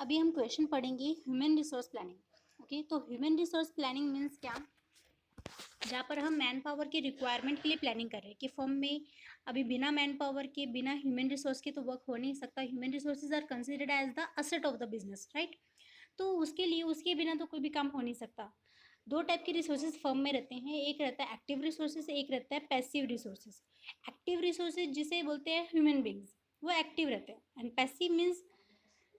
अभी हम क्वेश्चन पढ़ेंगे ह्यूमन रिसोर्स प्लानिंग। ओके, तो ह्यूमन रिसोर्स प्लानिंग मीन्स क्या, जहाँ पर हम मैन पावर की रिक्वायरमेंट के लिए प्लानिंग कर रहे हैं कि फर्म में अभी बिना मैन पावर के, बिना ह्यूमन रिसोर्स के तो वर्क हो नहीं सकता। Human resources are considered as the asset of the business, right. तो उसके लिए, उसके बिना तो कोई भी काम हो नहीं सकता। दो टाइप के रिसोर्सेज फर्म में रहते हैं, एक रहता है एक्टिव रिसोर्सेज, एक रहता है पैसिव रिसोर्सेज। एक्टिव रिसोर्सेज जिसे बोलते हैं ह्यूमन बींग्स, वो एक्टिव रहते हैं। एंड पैसिव मीन्स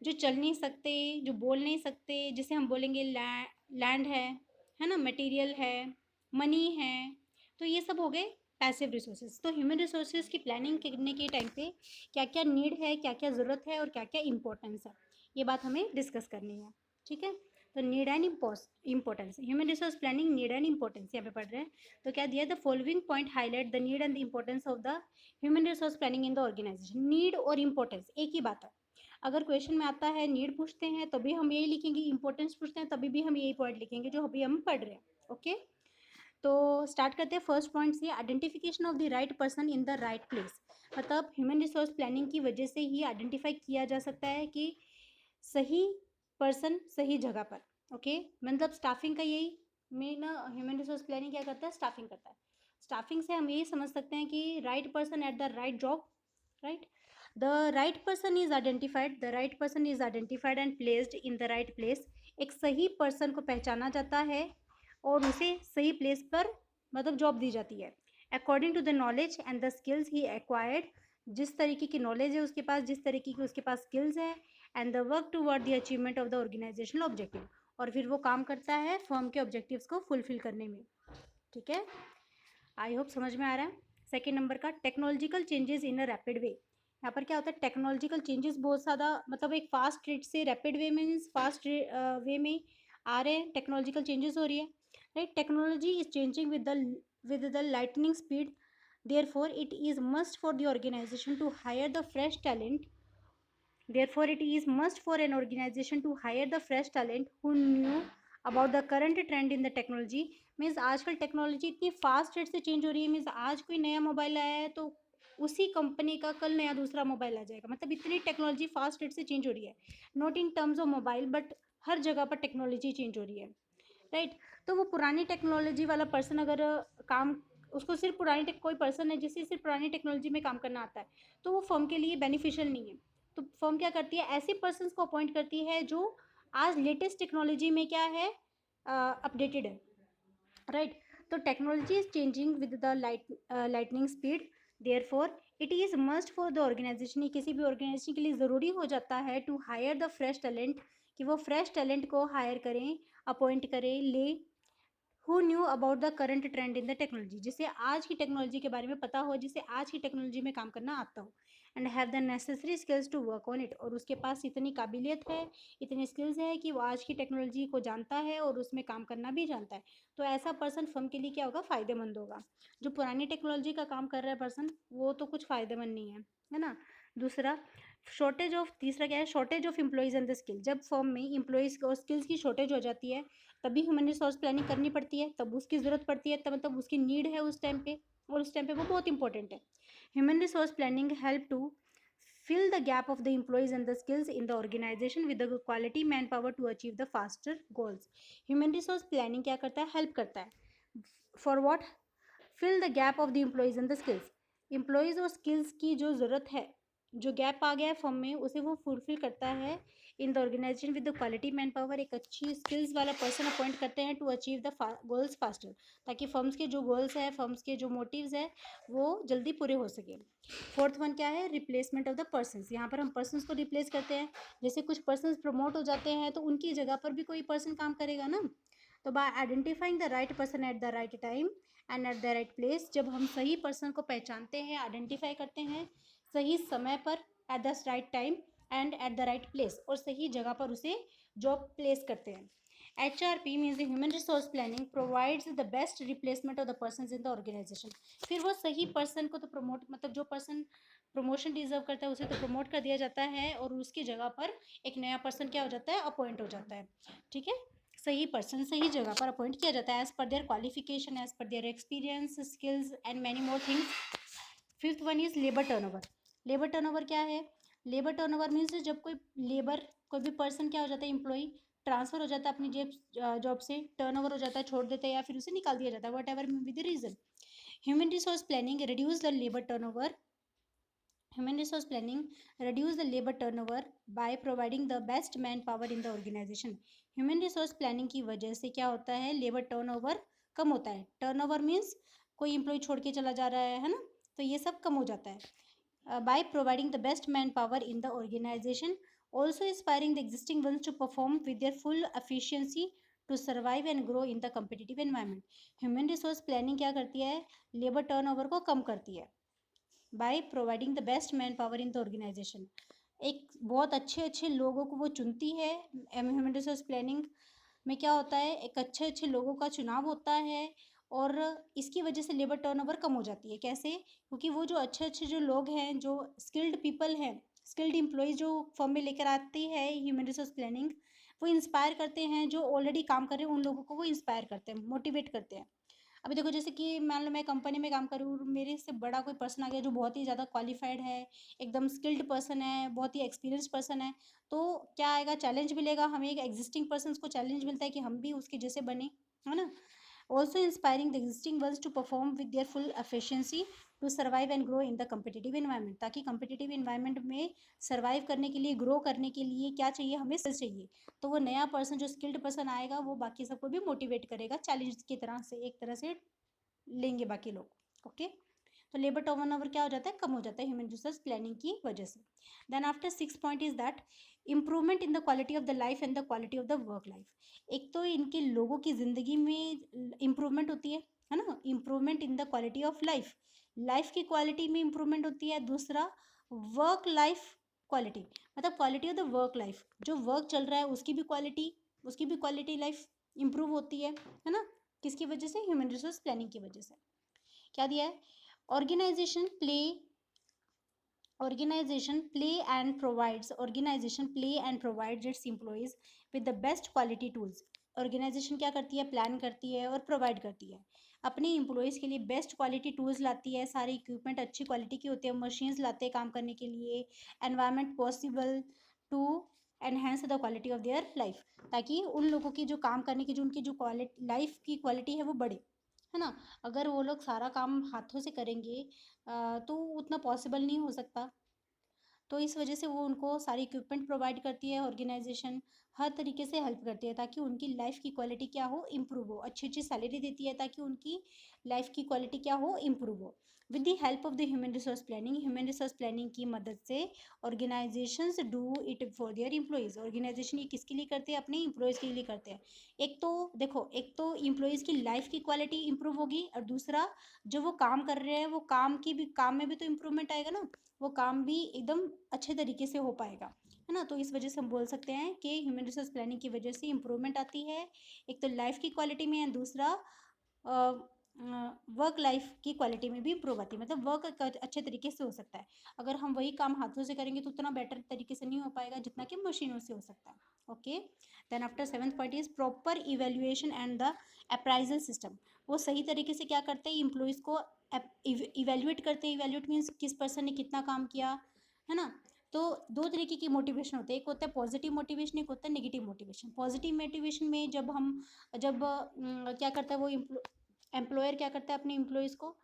जो चल नहीं सकते, जो बोल नहीं सकते, जिसे हम बोलेंगे लैंड है ना, मटेरियल है, मनी है, तो ये सब हो गए पैसिव रिसोर्सेज। तो ह्यूमन रिसोर्सेज की प्लानिंग करने के टाइम पे क्या क्या नीड है, क्या क्या ज़रूरत है और क्या क्या इंपॉर्टेंस है, ये बात हमें डिस्कस करनी है। ठीक है, तो need and importance, human resource planning need and importance यहाँ पे पढ़ रहे हैं। तो क्या दिया, the following point highlight the need and the importance of the human resource planning in the organisation. Need और इम्पोर्टेंस एक ही बात है। अगर क्वेश्चन में आता है नीड पूछते हैं तभी हम यही लिखेंगे, इंपॉर्टेंस पूछते हैं तभी भी हम यही पॉइंट लिखेंगे जो अभी हम पढ़ रहे हैं। ओके, तो स्टार्ट करते हैं फर्स्ट पॉइंट से, identification of the right person in the right place. मतलब ह्यूमन रिसोर्स प्लानिंग की वजह से ही आइडेंटिफाई किया जा सकता है कि सही पर्सन सही जगह पर। ओके, मतलब स्टाफिंग का यही मेन, ह्यूमन रिसोर्स प्लानिंग क्या करता है, स्टाफिंग करता है। स्टाफिंग से हम यही समझ सकते हैं कि right person at the right job, right. The right person is identified, the right person is identified and placed in the right place. एक सही पर्सन को पहचाना जाता है और उसे सही प्लेस पर मतलब जॉब दी जाती है according to the knowledge and the skills he acquired. जिस तरीके की नॉलेज है उसके पास, जिस तरीके की उसके पास स्किल्स है, and the work toward the achievement of the organisational objective, और फिर वो काम करता है फर्म के ऑब्जेक्टिव्स को फुलफिल करने में। ठीक है, आई होप समझ में आ रहा है। सेकेंड नंबर का, technological changes in a rapid way. यहाँ पर क्या होता है, टेक्नोलॉजिकल चेंजेस बहुत ज़्यादा, मतलब एक फास्ट रेट से, rapid way means fast way में आ रहे हैं, टेक्नोलॉजिकल चेंजेस हो रही है, right. Technology is changing with the lightning speed, therefore it is must for the organisation to hire the fresh talent, therefore it is must for an organization to hire the fresh talent who knew about the current trend in the technology। Means आजकल technology इतनी fast rate से change हो रही है, means आज कोई नया mobile आया है तो उसी कंपनी का कल नया दूसरा मोबाइल आ जाएगा। मतलब इतनी टेक्नोलॉजी फास्ट रेट से चेंज हो रही है, not in terms of mobile but हर जगह पर टेक्नोलॉजी चेंज हो रही है, राइट। तो वो पुरानी टेक्नोलॉजी वाला पर्सन अगर काम, उसको सिर्फ कोई पर्सन है जिसे सिर्फ पुरानी टेक्नोलॉजी में काम करना आता है, तो वो फर्म के लिए बेनिफिशियल नहीं है। तो फर्म क्या करती है, ऐसे पर्सन्स को अपॉइंट करती है जो आज लेटेस्ट टेक्नोलॉजी में क्या है, अपडेटेड है, राइट। तो technology is changing with the lightning speed, therefore it is must for the organisation. ये किसी भी ऑर्गेनाइजेशन के लिए ज़रूरी हो जाता है to hire the fresh talent, कि वो फ्रेश टैलेंट को हायर करें, अपॉइंट करें, ले, who knew about the current trend in the technology, जिसे आज की टेक्नोलॉजी के बारे में पता हो, जिसे आज की टेक्नोलॉजी में काम करना आता हो, and have the necessary skills to work on it, और उसके पास इतनी काबिलियत है, इतनी स्किल्स है कि वो आज की टेक्नोलॉजी को जानता है और उसमें काम करना भी जानता है। तो ऐसा पर्सन फर्म के लिए क्या होगा, फ़ायदेमंद होगा। जो पुरानी टेक्नोलॉजी का काम कर रहा है पर्सन, वो तो कुछ फ़ायदेमंद नहीं है ना। दूसरा, तीसरा क्या है, shortage of employees and the skill. जब फर्म में एम्प्लॉयज़ और स्किल्स की शॉर्टेज हो जाती है तभी ह्यूमन रिसोर्स प्लानिंग करनी पड़ती है, तब उसकी ज़रूरत पड़ती है, तब मतलब उसकी नीड है उस टाइम पे, और उस टाइम पे वो बहुत इंपॉर्टेंट है। Human resource planning help to fill the gap of the employees and the skills in the organization with the quality manpower to achieve the faster goals। human resource planning क्या करता है, help करता है, for what, fill the gap of the employees and the skills। employees और skills की जो ज़रूरत है, जो गैप आ गया है फर्म में, उसे वो फुलफिल करता है in the organisation with the quality manpower. एक अच्छी स्किल्स वाला पर्सन अपॉइंट करते हैं to achieve the goals faster, ताकि फर्म्स के जो गोल्स है, फर्म्स के जो मोटिव्स है, वो जल्दी पूरे हो सके। फोर्थ वन क्या है, रिप्लेसमेंट ऑफ द पर्सन्स। यहाँ पर हम पर्सन्स को रिप्लेस करते हैं, जैसे कुछ पर्सन्स प्रमोट हो जाते हैं तो उनकी जगह पर भी कोई पर्सन काम करेगा ना। तो bye identifying the right person at the right time and at the right place, जब हम सही पर्सन को पहचानते हैं, आइडेंटिफाई करते हैं सही समय पर, at the right time and at the right place, और सही जगह पर उसे जॉब प्लेस करते हैं। HRP means human resource planning provides the best replacement of the person in the organisation. फिर वो सही पर्सन को तो प्रमोट, मतलब जो पर्सन प्रमोशन डिजर्व करता है उसे तो प्रमोट कर दिया जाता है, और उसकी जगह पर एक नया पर्सन क्या हो जाता है, अपॉइंट हो जाता है। ठीक है, सही पर्सन सही जगह पर अपॉइंट किया जाता है as per their qualification, as per their experience, skills and many more things. Fifth one is labour turnover. Labour turnover क्या है, लेबर टर्नओवर मीन्स जब कोई लेबर, कोई भी पर्सन क्या हो जाता है, एम्प्लॉय ट्रांसफर हो जाता है अपनी जॉब से, टर्नओवर हो जाता है, छोड़ देते हैं या फिर उसे निकाल दिया जाता है, whatever be the reason. Human resource planning reduce the labour turnover. Human resource planning reduce the labor turnover by providing the best manpower in the organization. Human resource planning की वजह से क्या होता है, लेबर टर्नओवर कम होता है. Turnover means कोई employ छोड़ के चला जा रहा है ना, तो ये सब कम हो जाता है. By providing the best manpower in the organization, also inspiring the existing ones to perform with their full efficiency to survive and grow in the competitive environment. Human resource planning क्या करती है, लेबर टर्नओवर को कम करती है by providing the best manpower in the organisation. एक बहुत अच्छे अच्छे लोगों को वो चुनती है. ह्यूमन रिसोर्स प्लानिंग में क्या होता है, एक अच्छे अच्छे लोगों का चुनाव होता है और इसकी वजह से लेबर टर्नओवर कम हो जाती है. कैसे, क्योंकि वो जो अच्छे अच्छे जो लोग हैं, जो स्किल्ड पीपल हैं, स्किल्ड एम्प्लॉयज़ जो फर्म में लेकर आती है ह्यूमन रिसोर्स प्लानिंग, वो इंस्पायर करते हैं, जो ऑलरेडी काम कर रहे हैं उन लोगों को वो इंस्पायर करते हैं, मोटिवेट करते हैं. अभी देखो जैसे कि मान लो मैं कंपनी में काम करूँ, मेरे से बड़ा कोई पर्सन आ गया जो बहुत ही ज़्यादा क्वालिफाइड है, एकदम स्किल्ड पर्सन है, बहुत ही एक्सपीरियंस पर्सन है, तो क्या आएगा, चैलेंज मिलेगा हमें. एक एग्जिस्टिंग पर्सन को चैलेंज मिलता है कि हम भी उसके जैसे बने, है ना. Also inspiring the existing workers to perform with their full efficiency to survive and grow in the competitive environment. ताकि कम्पिटिटिव इन्वायरमेंट में सर्वाइव करने के लिए, ग्रो करने के लिए क्या चाहिए, हमें स्किल्स चाहिए. तो वो नया पर्सन, जो स्किल्ड पर्सन आएगा, वो बाकी सबको भी मोटिवेट करेगा, चैलेंज की तरह से, एक तरह से लेंगे बाकी लोग. ओके, तो लेबर टर्नओवर क्या हो जाता है, कम हो जाता है ह्यूमन रिसोर्स प्लानिंग की वजह से. Then after 6 point is that improvement in the quality of the life and the quality of the work life. एक तो इनके लोगों की ज़िंदगी में इम्प्रूवमेंट होती है ना, improvement in the quality of life, life की क्वालिटी में इम्प्रूवमेंट होती है. दूसरा, वर्क लाइफ क्वालिटी, मतलब quality of the work life, जो वर्क चल रहा है उसकी भी क्वालिटी लाइफ इम्प्रूव होती है ना. किसकी वजह से, ह्यूमन रिसोर्स प्लानिंग की वजह से. क्या दिया है, organisation play and provides its employees with the best quality tools. Organisation क्या करती है, प्लान करती है और प्रोवाइड करती है अपने एम्प्लॉयज़ के लिए बेस्ट क्वालिटी टूल्स लाती है. सारे इक्विपमेंट अच्छी क्वालिटी के होते हैं, मशीन्स लाते हैं काम करने के लिए, environment possible to enhance the quality of their life. ताकि उन लोगों की जो काम करने की, जो उनकी जो क्वालिटी, लाइफ की क्वालिटी है वो बढ़े, है ना. अगर वो लोग सारा काम हाथों से करेंगे तो उतना पॉसिबल नहीं हो सकता. तो इस वजह से वो उनको सारी इक्विपमेंट प्रोवाइड करती है, ऑर्गेनाइजेशन हर तरीके से हेल्प करती है ताकि उनकी लाइफ की क्वालिटी क्या हो, इम्प्रूव हो. अच्छी अच्छी सैलरी देती है ताकि उनकी लाइफ की क्वालिटी क्या हो, इम्प्रूव हो. With the help of the human resource planning की मदद से organisations do it for their employees. Organisation ये किसके लिए करते हैं, अपने एम्प्लॉयज़ के लिए करते हैं. एक तो देखो, एक तो एम्प्लॉयज़ की लाइफ की क्वालिटी इंप्रूव होगी और दूसरा, जो वो काम कर रहे हैं वो काम में भी तो इम्प्रूवमेंट आएगा ना, वो काम भी एकदम अच्छे तरीके से हो पाएगा, है ना. तो इस वजह से हम बोल सकते हैं कि ह्यूमन रिसोर्स प्लानिंग की वजह से इम्प्रूवमेंट आती है, एक तो लाइफ की क्वालिटी में है, दूसरा वर्क लाइफ की क्वालिटी में भी इम्प्रूव आती है. मतलब वर्क अच्छे तरीके से हो सकता है. अगर हम वही काम हाथों से करेंगे तो उतना बेटर तरीके से नहीं हो पाएगा जितना कि मशीनों से हो सकता है. Okay, then after 7th point is proper evaluation and the appraisal system. वो सही तरीके से क्या करते हैं, इम्प्लॉयज़ को इवेल्युएट करते हैं. इवेल्युएट मीन्स किस पर्सन ने कितना काम किया, है ना. तो दो तरीके की मोटिवेशन होते हैं, एक होता है पॉजिटिव मोटिवेशन, एक होता है नेगेटिव मोटिवेशन. पॉजिटिव मोटिवेशन में जब क्या करता है वो एम्प्लॉयर क्या करता है, अपने एम्प्लॉयज़ को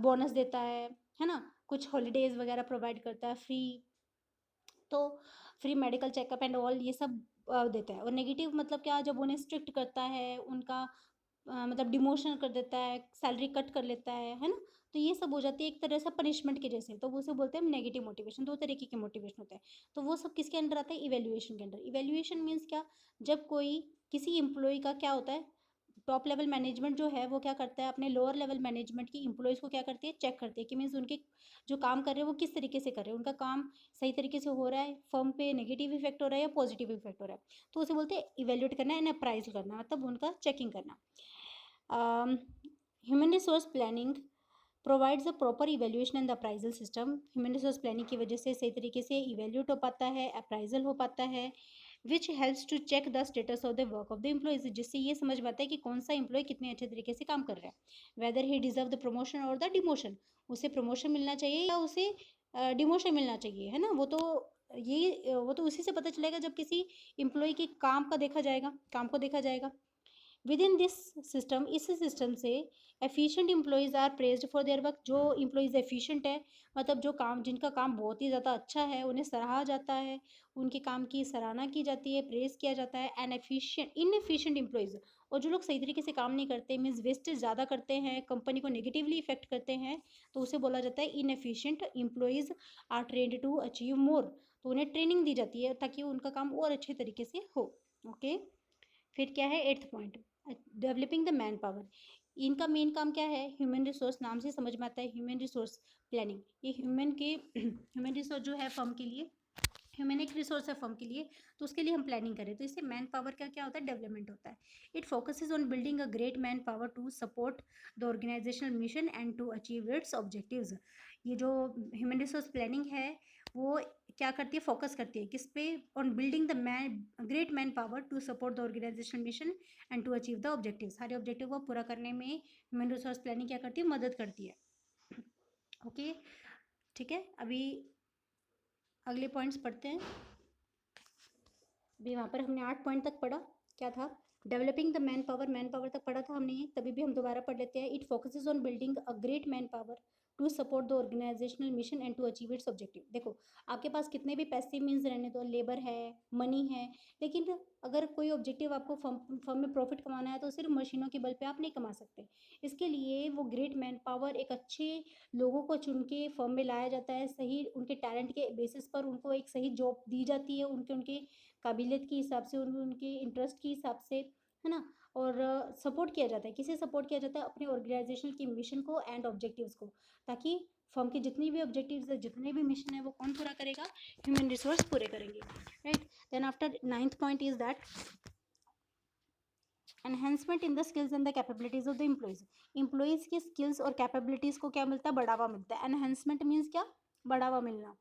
बोनस देता है ना, कुछ हॉलीडेज़ वगैरह प्रोवाइड करता है, तो free medical checkup and all ये सब देता है. और नेगेटिव मतलब क्या, जब उन्हें स्ट्रिक्ट करता है, उनका मतलब डिमोशन कर देता है, सैलरी कट कर लेता है ना. तो ये सब हो जाती है एक तरह से पनिशमेंट के जैसे, तो वो उसे बोलते हैं नेगेटिव मोटिवेशन. दो तरीके के मोटिवेशन होते हैं. तो वो सब किसके अंडर आता है, इवेल्युएशन के अंडर. इवेल्युएशन मीन्स क्या, जब कोई किसी एम्प्लॉय का क्या होता है, टॉप लेवल मैनेजमेंट जो है वो क्या करता है, अपने लोअर लेवल मैनेजमेंट की एम्प्लॉयज़ को क्या करती है, चेक करती है कि मीन्स उनके जो काम कर रहे हैं वो किस तरीके से कर रहे हैं, उनका काम सही तरीके से हो रहा है, फर्म पे नेगेटिव इफेक्ट हो रहा है या पॉजिटिव इफेक्ट हो रहा है. तो उसे बोलते हैं इवेल्युएट करना एंड अप्राइज करना, मतलब उनका चेकिंग करना. Human resource planning provides a proper evaluation and the appraisal system. Human resource planning की वजह से सही तरीके से इवेल्यूट हो पाता है, अप्राइजल हो पाता है, which helps to check the status of the work of the employees. जिससे ये समझ में आता है कि कौन सा एम्प्लॉय कितने अच्छे तरीके से काम कर रहा है, weather he deserve the promotion और द डिमोशन. उसे प्रमोशन मिलना चाहिए या उसे डिमोशन मिलना चाहिए, है ना। वो तो उसी से पता चलेगा जब किसी एम्प्लॉय के काम का देखा जाएगा, काम को देखा जाएगा। विद इन दिस सिस्टम, इस सिस्टम से efficient employees are praised for their work. जो एम्प्लॉयज़ एफिशिएंट है, मतलब जो काम जिनका काम बहुत ही ज़्यादा अच्छा है, उन्हें सराहा जाता है, उनके काम की सराहना की जाती है, प्रेज़ किया जाता है। एंड एफिशिएंट इनएफिशिएंट एम्प्लॉयज़, और जो लोग सही तरीके से काम नहीं करते, मीन्स वेस्टेज ज़्यादा करते हैं, कंपनी को नेगेटिवली इफेक्ट करते हैं, तो उसे बोला जाता है inefficient employees are trained to achieve more. तो उन्हें ट्रेनिंग दी जाती है ताकि उनका काम और अच्छे तरीके से हो। ओके, फिर क्या है 8th point, developing the man power. इनका मेन काम क्या है? ह्यूमन रिसोर्स, नाम से समझ में आता है ह्यूमन रिसोर्स प्लानिंग। ये ह्यूमन रिसोर्स जो है फर्म के लिए, ह्यूमन एक रिसोर्स है फर्म के लिए, तो उसके लिए हम प्लानिंग करें, तो इससे मैन पावर का क्या होता है? डेवलपमेंट होता है। It focuses on building a great manpower to support the organisational mission and to achieve its objectives. ये जो ह्यूमन रिसोर्स प्लानिंग है वो क्या करती है? फोकस करती है किस पे? On building the man great manpower to support the organisational mission and to achieve the objective. सारे ऑब्जेक्टिव को पूरा करने में ह्यूमन रिसोर्स प्लानिंग क्या करती है? मदद करती है। ओके, ठीक है। अभी अगले पॉइंट्स पढ़ते हैं। अभी वहाँ पर हमने 8 पॉइंट तक पढ़ा, क्या था? डेवलपिंग द मैन पावर तक पढ़ा था हमने ये, तभी भी हम दोबारा पढ़ लेते हैं। It focuses on building a great manpower to support the organisational mission and to achieve its objective. देखो, आपके पास कितने भी पैसे मीन्स रहने दो, लेबर है, मनी है, लेकिन अगर कोई ऑब्जेक्टिव आपको फर्म में प्रॉफिट कमाना है तो सिर्फ मशीनों के बल पे आप नहीं कमा सकते। इसके लिए वो ग्रेट मैन पावर, एक अच्छे लोगों को चुन के फर्म में लाया जाता है, सही उनके टैलेंट के बेसिस पर उनको एक सही जॉब दी जाती है, उनके उनके काबिलियत के हिसाब से, उनके इंटरेस्ट के हिसाब से, है ना। और सपोर्ट किया जाता है, किसे सपोर्ट किया जाता है? अपने ऑर्गेनाइजेशन की मिशन को एंड ऑब्जेक्टिव्स को, ताकि फर्म के जितनी भी ऑब्जेक्टिव्स है, जितने भी मिशन है, वो कौन पूरा करेगा? ह्यूमन रिसोर्स पूरे करेंगे, right. Then after 9th point is that enhancement in the skills and the capabilities of the employees. Employees की स्किल्स और कैपेबिलिटीज को क्या मिलता है? बढ़ावा मिलता है। एनहेंसमेंट मीन्स क्या? बढ़ावा मिलना।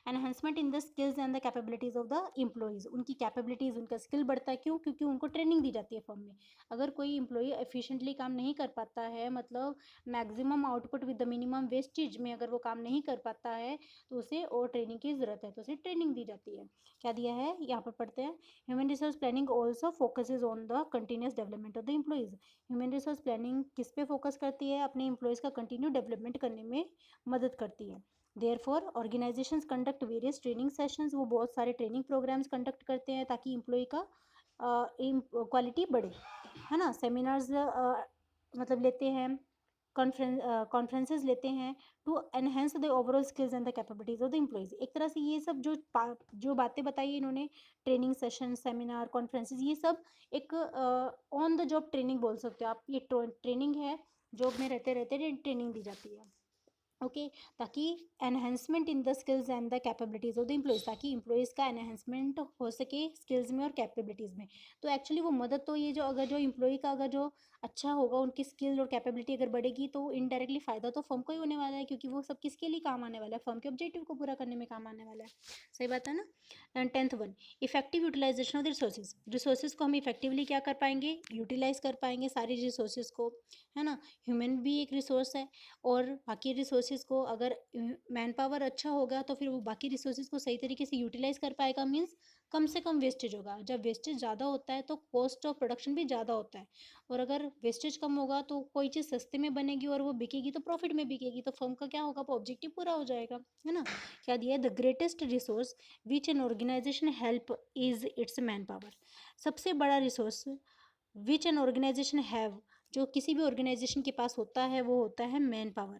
Enhancement in the skills and the capabilities of the employees, उनकी कैपेबिलिटीज, उनका स्किल बढ़ता है। क्यों? क्योंकि उनको ट्रेनिंग दी जाती है फर्म में। अगर कोई एम्प्लॉय एफिशिएंटली काम नहीं कर पाता है, मतलब maximum output with the minimum wastage में अगर वो काम नहीं कर पाता है, तो उसे और ट्रेनिंग की ज़रूरत है, तो उसे ट्रेनिंग दी जाती है। क्या दिया है यहाँ पर? पढ़ते हैं। Human resource planning also focuses on the continuous development of the employees. Human resource planning किस पे फोकस करती है? अपने एम्प्लॉयज़ का कंटिन्यू डेवलपमेंट करने में मदद करती है। Therefore organisations conduct various training sessions, वो बहुत सारे ट्रेनिंग प्रोग्राम्स कंडक्ट करते हैं ताकि एम्प्लॉय का क्वालिटी बढ़े, है ना। सेमिनार्स मतलब लेते हैं, कॉन्फ्रेंसेस लेते हैं to enhance the overall skills and the capabilities of the employees. एक तरह से ये सब जो बातें बताई इन्होंने, ट्रेनिंग सेशन, सेमिनार, कॉन्फ्रेंसेस, ये सब एक ऑन द जॉब ट्रेनिंग बोल सकते हो आप। ये ट्रेनिंग है, जॉब में रहते रहते ट्रेनिंग दी जाती है। ओके, ताकि enhancement in the skills and the capabilities of the employees, ताकि एम्प्लॉयज़ का एनहेंसमेंट हो सके स्किल्स में और कैपेबिलिटीज़ में। तो एक्चुअली वो मदद तो ये जो अगर जो एम्प्लॉय का अगर जो अच्छा होगा, उनकी स्किल और कैपेबिलिटी अगर बढ़ेगी, तो इनडायरेक्टली फ़ायदा तो फर्म को ही होने वाला है, क्योंकि वो सब किसके लिए काम आने वाला है? फर्म के ऑब्जेक्टिव को पूरा करने में काम आने वाला है। सही बात है ना। And 10th one, effective utilisation of the resources. Resources को हम इफेक्टिवली क्या कर पाएंगे? यूटिलाइज कर पाएंगे सारी रिसोर्सेज को, है ना। ह्यूमन भी एक रिसोर्स है, और बाकी रिसोर्सेज को अगर मैन पावर अच्छा होगा तो फिर वो बाकी रिसोर्सेज को सही तरीके से यूटिलाइज कर पाएगा, मीन्स कम से कम वेस्टेज होगा। जब वेस्टेज ज़्यादा होता है तो कॉस्ट ऑफ प्रोडक्शन भी ज़्यादा होता है, और अगर वेस्टेज कम होगा तो कोई चीज़ सस्ते में बनेगी और वो बिकेगी तो प्रॉफिट में बिकेगी, तो फर्म का क्या होगा? ऑब्जेक्टिव पूरा हो जाएगा, है ना। क्या दिया है? The greatest resource which an organisation help is its manpower. सबसे बड़ा resource which an organisation have, जो किसी भी ऑर्गेनाइजेशन के पास होता है, वो होता है मैन पावर,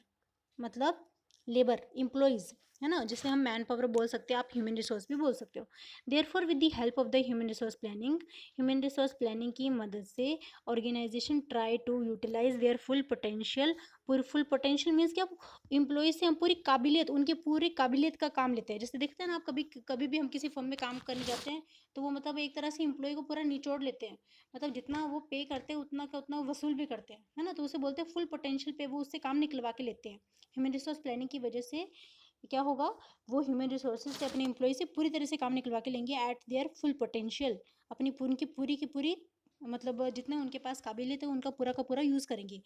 मतलब लेबर, एम्प्लॉयज़, है ना, जिसे हम मैन पावर बोल सकते हैं, आप ह्यूमन रिसोर्स भी बोल सकते हो। Therefore with the help of the human resource planning की मदद से organisation try to utilise their full potential. Full potential means क्या? एम्प्लॉयज से हम पूरी काबिलियत, उनके पूरी काबिलियत का काम लेते हैं। जैसे देखते हैं ना आप, कभी कभी भी हम किसी फर्म में काम करने जाते हैं, तो वो मतलब एक तरह से एम्प्लॉय को पूरा निचोड़ लेते हैं, मतलब जितना वो पे करते हैं उतना का उतना वसूल भी करते हैं, है ना। तो उसे बोलते हैं फुल पोटेंशियल पे वो उससे काम निकलवा के लेते हैं। ह्यूमन रिसोर्स प्लानिंग की वजह से क्या होगा? वो ह्यूमन रिसोर्सेज से अपने एम्प्लॉय से पूरी तरह से काम निकलवा के लेंगे एट देयर फुल पोटेंशियल, अपनी पूरी की पूरी मतलब जितने उनके पास काबिलियत है उनका पूरा का पूरा यूज़ करेंगे।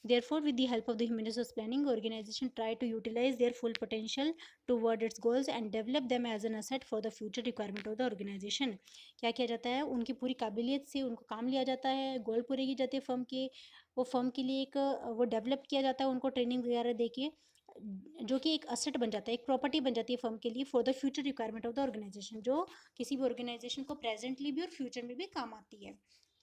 Therefore, with the help of the human resource planning, organization try to utilize their full potential toward its goals and develop them as an asset for the future requirement of the organization. क्या किया जाता है, उनकी पूरी काबिलियत से उनको काम लिया जाता है, गोल पूरे की जाती है फर्म के, वो फर्म के लिए एक वो डेवलप किया जाता है, उनको ट्रेनिंग वगैरह दे के, जो कि एक असेट बन जाता है, एक प्रॉपर्टी बन जाती है फर्म के लिए for the future requirement of the organisation, जो किसी भी ऑर्गेनाइजेशन को प्रेजेंटली भी और फ्यूचर में भी काम आती है,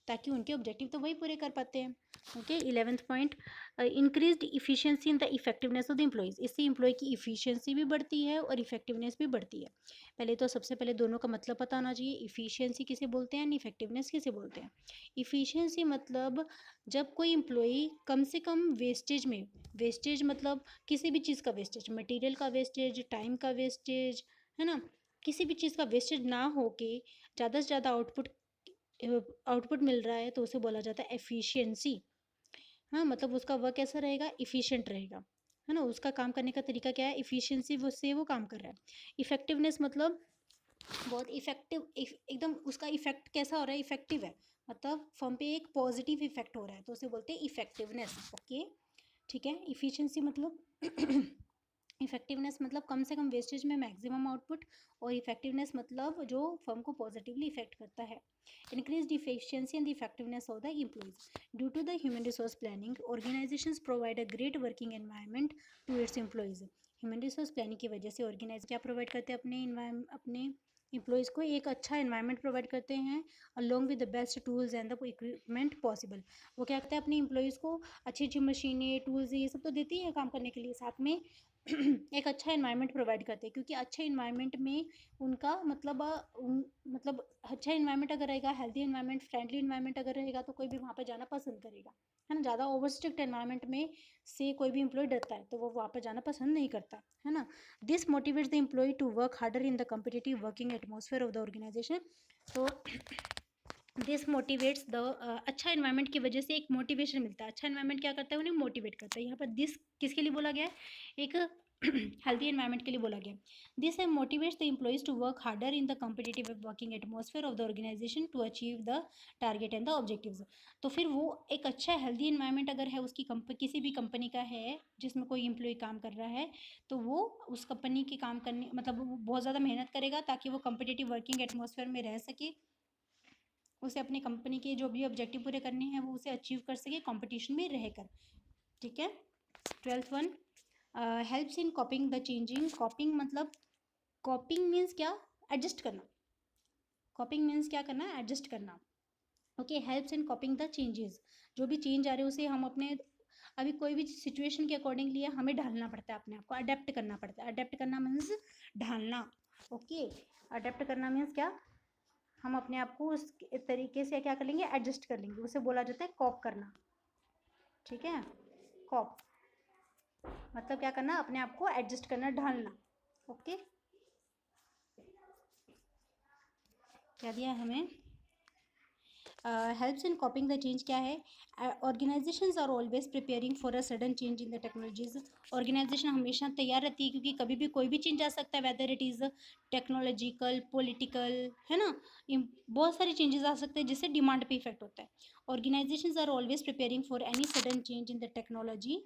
ताकि उनके ऑब्जेक्टिव तो वही पूरे कर पाते हैं. Okay, 11th point, increased efficiency in the effectiveness of the employees. इससे एम्प्लॉय की इफिशियंसी भी बढ़ती है और इफेक्टिवनेस भी बढ़ती है. पहले तो सबसे पहले दोनों का मतलब पता होना चाहिए, इफिशियंसी किसे बोलते हैं, इफेक्टिवनेस किसे बोलते हैं. इफिशियंसी मतलब जब कोई एम्प्लॉई कम से कम वेस्टेज में, वेस्टेज मतलब किसी भी चीज़ का वेस्टेज, मटेरियल का वेस्टेज, टाइम का वेस्टेज, है ना, किसी भी चीज़ का वेस्टेज ना हो के ज़्यादा से ज़्यादा आउटपुट मिल रहा है, तो उसे बोला जाता है एफिशिएंसी. हाँ, मतलब उसका वर्क कैसा रहेगा, इफ़िशिएंट रहेगा, है ना, उसका काम करने का तरीका क्या है, इफ़िशिएंसी वो से वो काम कर रहा है. इफ़ेक्टिवनेस मतलब बहुत इफेक्टिव, एकदम उसका इफेक्ट कैसा हो रहा है, इफेक्टिव है, मतलब फर्म पे एक पॉजिटिव इफेक्ट हो रहा है, तो उसे बोलते हैं इफेक्टिवनेस. ओके, ठीक है. इफ़िशिएंसी मतलब इफेक्टिवनेस मतलब कम से कम वेस्टेज में मैक्सिमम आउटपुट, और इफेक्टिवनेस मतलब जो फर्म को पॉजिटिवली इफेक्ट करता है. Increase efficiency and the effectiveness of the employees due to the human resource planning. Organisations provide a great working environment to its employees. Human resource planning की वजह से organise क्या provide करते हैं, अपने एम्प्लॉइज़ को एक अच्छा एनवायरनमेंट प्रोवाइड करते हैं, along with the best tools and the equipment possible. वो क्या करते हैं, अपने एम्प्लॉइज़ को अच्छी अच्छी मशीनें, टूल्स, ये सब तो देती है काम करने के लिए, साथ में एक अच्छा इन्वायरमेंट प्रोवाइड करते हैं, क्योंकि अच्छे इन्वायरमेंट में उनका मतलब मतलब अच्छा इन्वायरमेंट अगर रहेगा, हेल्दी इन्वायरमेंट, फ्रेंडली इन्वायरमेंट अगर रहेगा, तो कोई भी वहाँ पर जाना पसंद करेगा, है ना. ज़्यादा ओवर स्ट्रिक्ट इन्वायरमेंट में से कोई भी एम्प्लॉय डरता है, तो वो वहाँ पर जाना पसंद नहीं करता, है ना. This motivates the employee to work harder in the competitive working atmosphere of the organisation. तो दिस मोटिवेट्स द, अच्छा इन्वायरमेंट की वजह से एक मोटिवेशन मिलता है. अच्छा इन्वायरमेंट क्या करता है, उन्हें मोटिवेट करता है. यहाँ पर दिस किसके लिए बोला गया है, एक हेल्दी इन्वायरमेंट के लिए बोला गया. This motivates the employees to work harder in the competitive working atmosphere of the organisation to achieve the target and the objectives. तो फिर वो एक अच्छा हेल्दी इन्वायरमेंट अगर है, उसकी किसी भी कंपनी का है जिसमें कोई एम्प्लॉय काम कर रहा है, तो वो उस कंपनी के काम करने मतलब वो बहुत ज़्यादा मेहनत करेगा, ताकि वो कम्पिटिटिव वर्किंग एटमोसफेयर में रह सके, उसे अपनी कंपनी के जो भी ऑब्जेक्टिव पूरे करने हैं वो उसे अचीव कर सके कंपटीशन में रहकर. ठीक है. 12th one, helps in coping the changing. कॉपिंग मतलब, कॉपिंग मीन्स क्या, एडजस्ट करना. कॉपिंग मीन्स क्या करना, एडजस्ट करना. Okay, helps in coping the changes. जो भी चेंज आ रहे हैं उसे हम अपने, अभी कोई भी सिचुएशन के अकॉर्डिंगली हमें ढालना पड़ता है, अपने आप को अडेप्ट करना पड़ता है. अडेप्ट करना मीन्स ढालना. ओके, अडेप्ट करना मीन्स क्या, हम अपने आप को उस तरीके से क्या कर लेंगे, एडजस्ट कर लेंगे, उसे बोला जाता है कॉप करना. ठीक है, कॉप मतलब क्या करना, अपने आप को एडजस्ट करना, ढालना. ओके, क्या दिया है हमें, helps in coping the change क्या है, organisations are always preparing for a sudden change in the technologies. Organisation हमेशा तैयार रहती है, क्योंकि कभी भी कोई भी चेंज आ सकता है, whether it is technological, political, है ना. बहुत सारे चेंजेस आ सकते हैं जिससे डिमांड पे इफेक्ट होता है. Organisations are always preparing for any sudden change in the technology,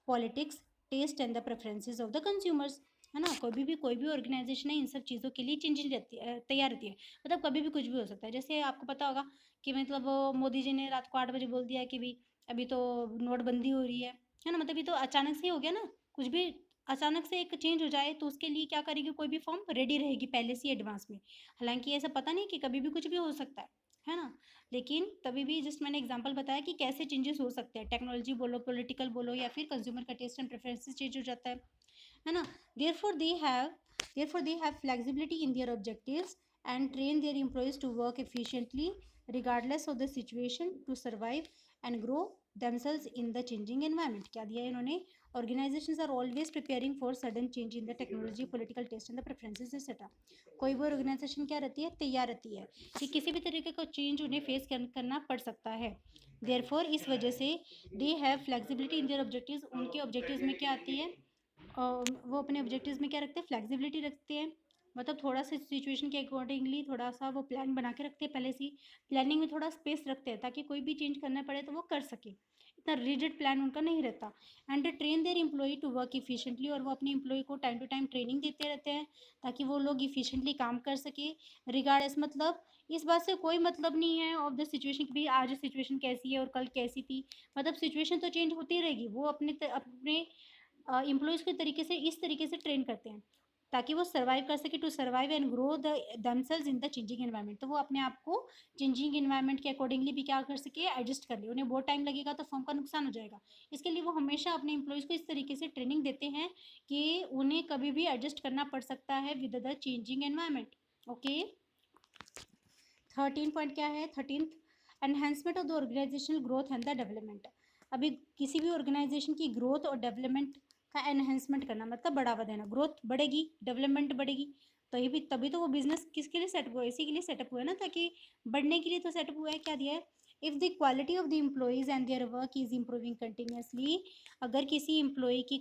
politics, taste and the preferences of the consumers, है ना. कोई भी ऑर्गेनाइजेशन है, इन सब चीज़ों के लिए चेंजेस रहती है, तैयार रहती है. मतलब कभी भी कुछ भी हो सकता है. जैसे आपको पता होगा कि मतलब मोदी जी ने रात को 8 बजे बोल दिया कि भाई अभी तो नोटबंदी हो रही है ना. मतलब ये तो अचानक से ही हो गया ना. कुछ भी अचानक से एक चेंज हो जाए, तो उसके लिए क्या करेगी, कोई भी फॉर्म रेडी रहेगी पहले से एडवांस में. हालांकि ऐसा पता नहीं कि कभी भी कुछ भी हो सकता है ना. लेकिन तभी भी जस्ट मैंने एग्जांपल बताया कि कैसे चेंजेस हो सकते हैं, टेक्नोलॉजी बोलो, पॉलिटिकल बोलो, या फिर कंज्यूमर का टेस्ट एंड प्रेफरेंसेस चेंज हो जाता है ना. Therefore they have therefore they have flexibility in their objectives and train their employees to work efficiently regardless of the situation to survive and grow themselves in the changing environment. क्या दिया है इन्होंने, organizations are always preparing for sudden change in the technology, political taste and the preferences etc. कोई भी organisation क्या रहती है, तैयार रहती है कि किसी भी तरीके का चेंज उन्हें फेस करना पड़ सकता है. देयरफॉर इस वजह से they have flexibility in their objectives. उनके ऑब्जेक्टिव्स में क्या आती है, और वो अपने ऑब्जेक्टिव्स में क्या रखते हैं, फ्लेक्सिबिलिटी रखते हैं. मतलब थोड़ा सा सिचुएशन के अकॉर्डिंगली थोड़ा सा वो प्लान बना के रखते हैं, पहले से प्लानिंग में थोड़ा स्पेस रखते हैं, ताकि कोई भी चेंज करना पड़े तो वो कर सके. इतना रिजिड प्लान उनका नहीं रहता। And train their employee to work efficiently, और वो अपने एम्प्लॉय को टाइम टू टाइम ट्रेनिंग देते रहते हैं ताकि वो लोग इफिशिएंटली काम कर सके। रिगार्डलेस, मतलब इस बात से कोई मतलब नहीं है ऑफ द सिचुएशन कि भाई आज सिचुएशन कैसी है और कल कैसी थी, मतलब सिचुएशन तो चेंज होती रहेगी। वो अपने एम्प्लॉयज़ के तरीके से इस तरीके से ट्रेन करते हैं ताकि वो सर्वाइव कर सके, to survive and grow themselves in the changing environment. तो वो अपने आप को चेंजिंग एनवायरनमेंट के अकॉर्डिंगली भी क्या कर सके, एडजस्ट कर ले। उन्हें बहुत टाइम लगेगा तो फर्म का नुकसान हो जाएगा। इसके लिए वो हमेशा अपने एम्प्लॉयज़ को इस तरीके से ट्रेनिंग देते हैं कि उन्हें कभी भी एडजस्ट करना पड़ सकता है with the changing environment. Okay, 13 point क्या है, 13th, enhancement of the organisational growth and the development. अभी किसी भी ऑर्गेनाइजेशन की ग्रोथ और डेवलपमेंट का एनहेंसमेंट करना मतलब बढ़ावा देना। ग्रोथ बढ़ेगी, डेवलपमेंट बढ़ेगी, तो ये भी तभी तो वो बिजनेस किसके लिए सेटअप हुआ है, इसी के लिए सेटअप हुआ है ना, ताकि बढ़ने के लिए तो सेटअप हुआ है। क्या दिया है, if the quality of the employees and their work is improving continuously. अगर किसी एम्प्लॉय की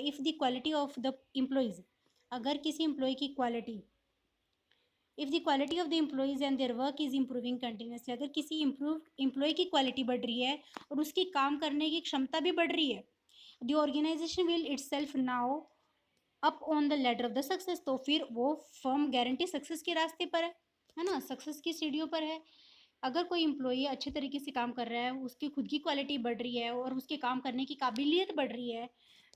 if the quality of the employees, अगर किसी एम्प्लॉय की quality, if the quality of the employees and their work is improving continuously, अगर किसी employ की quality बढ़ रही है और उसकी काम करने की क्षमता भी बढ़ रही है, the organisation will itself now up on the ladder of the success. तो फिर वो फर्म गारंटी सक्सेस के रास्ते पर है ना, सक्सेस की सीढ़ियों पर है। अगर कोई एम्प्लॉई अच्छे तरीके से काम कर रहा है, उसकी खुद की क्वालिटी बढ़ रही है और उसके काम करने की काबिलियत बढ़ रही है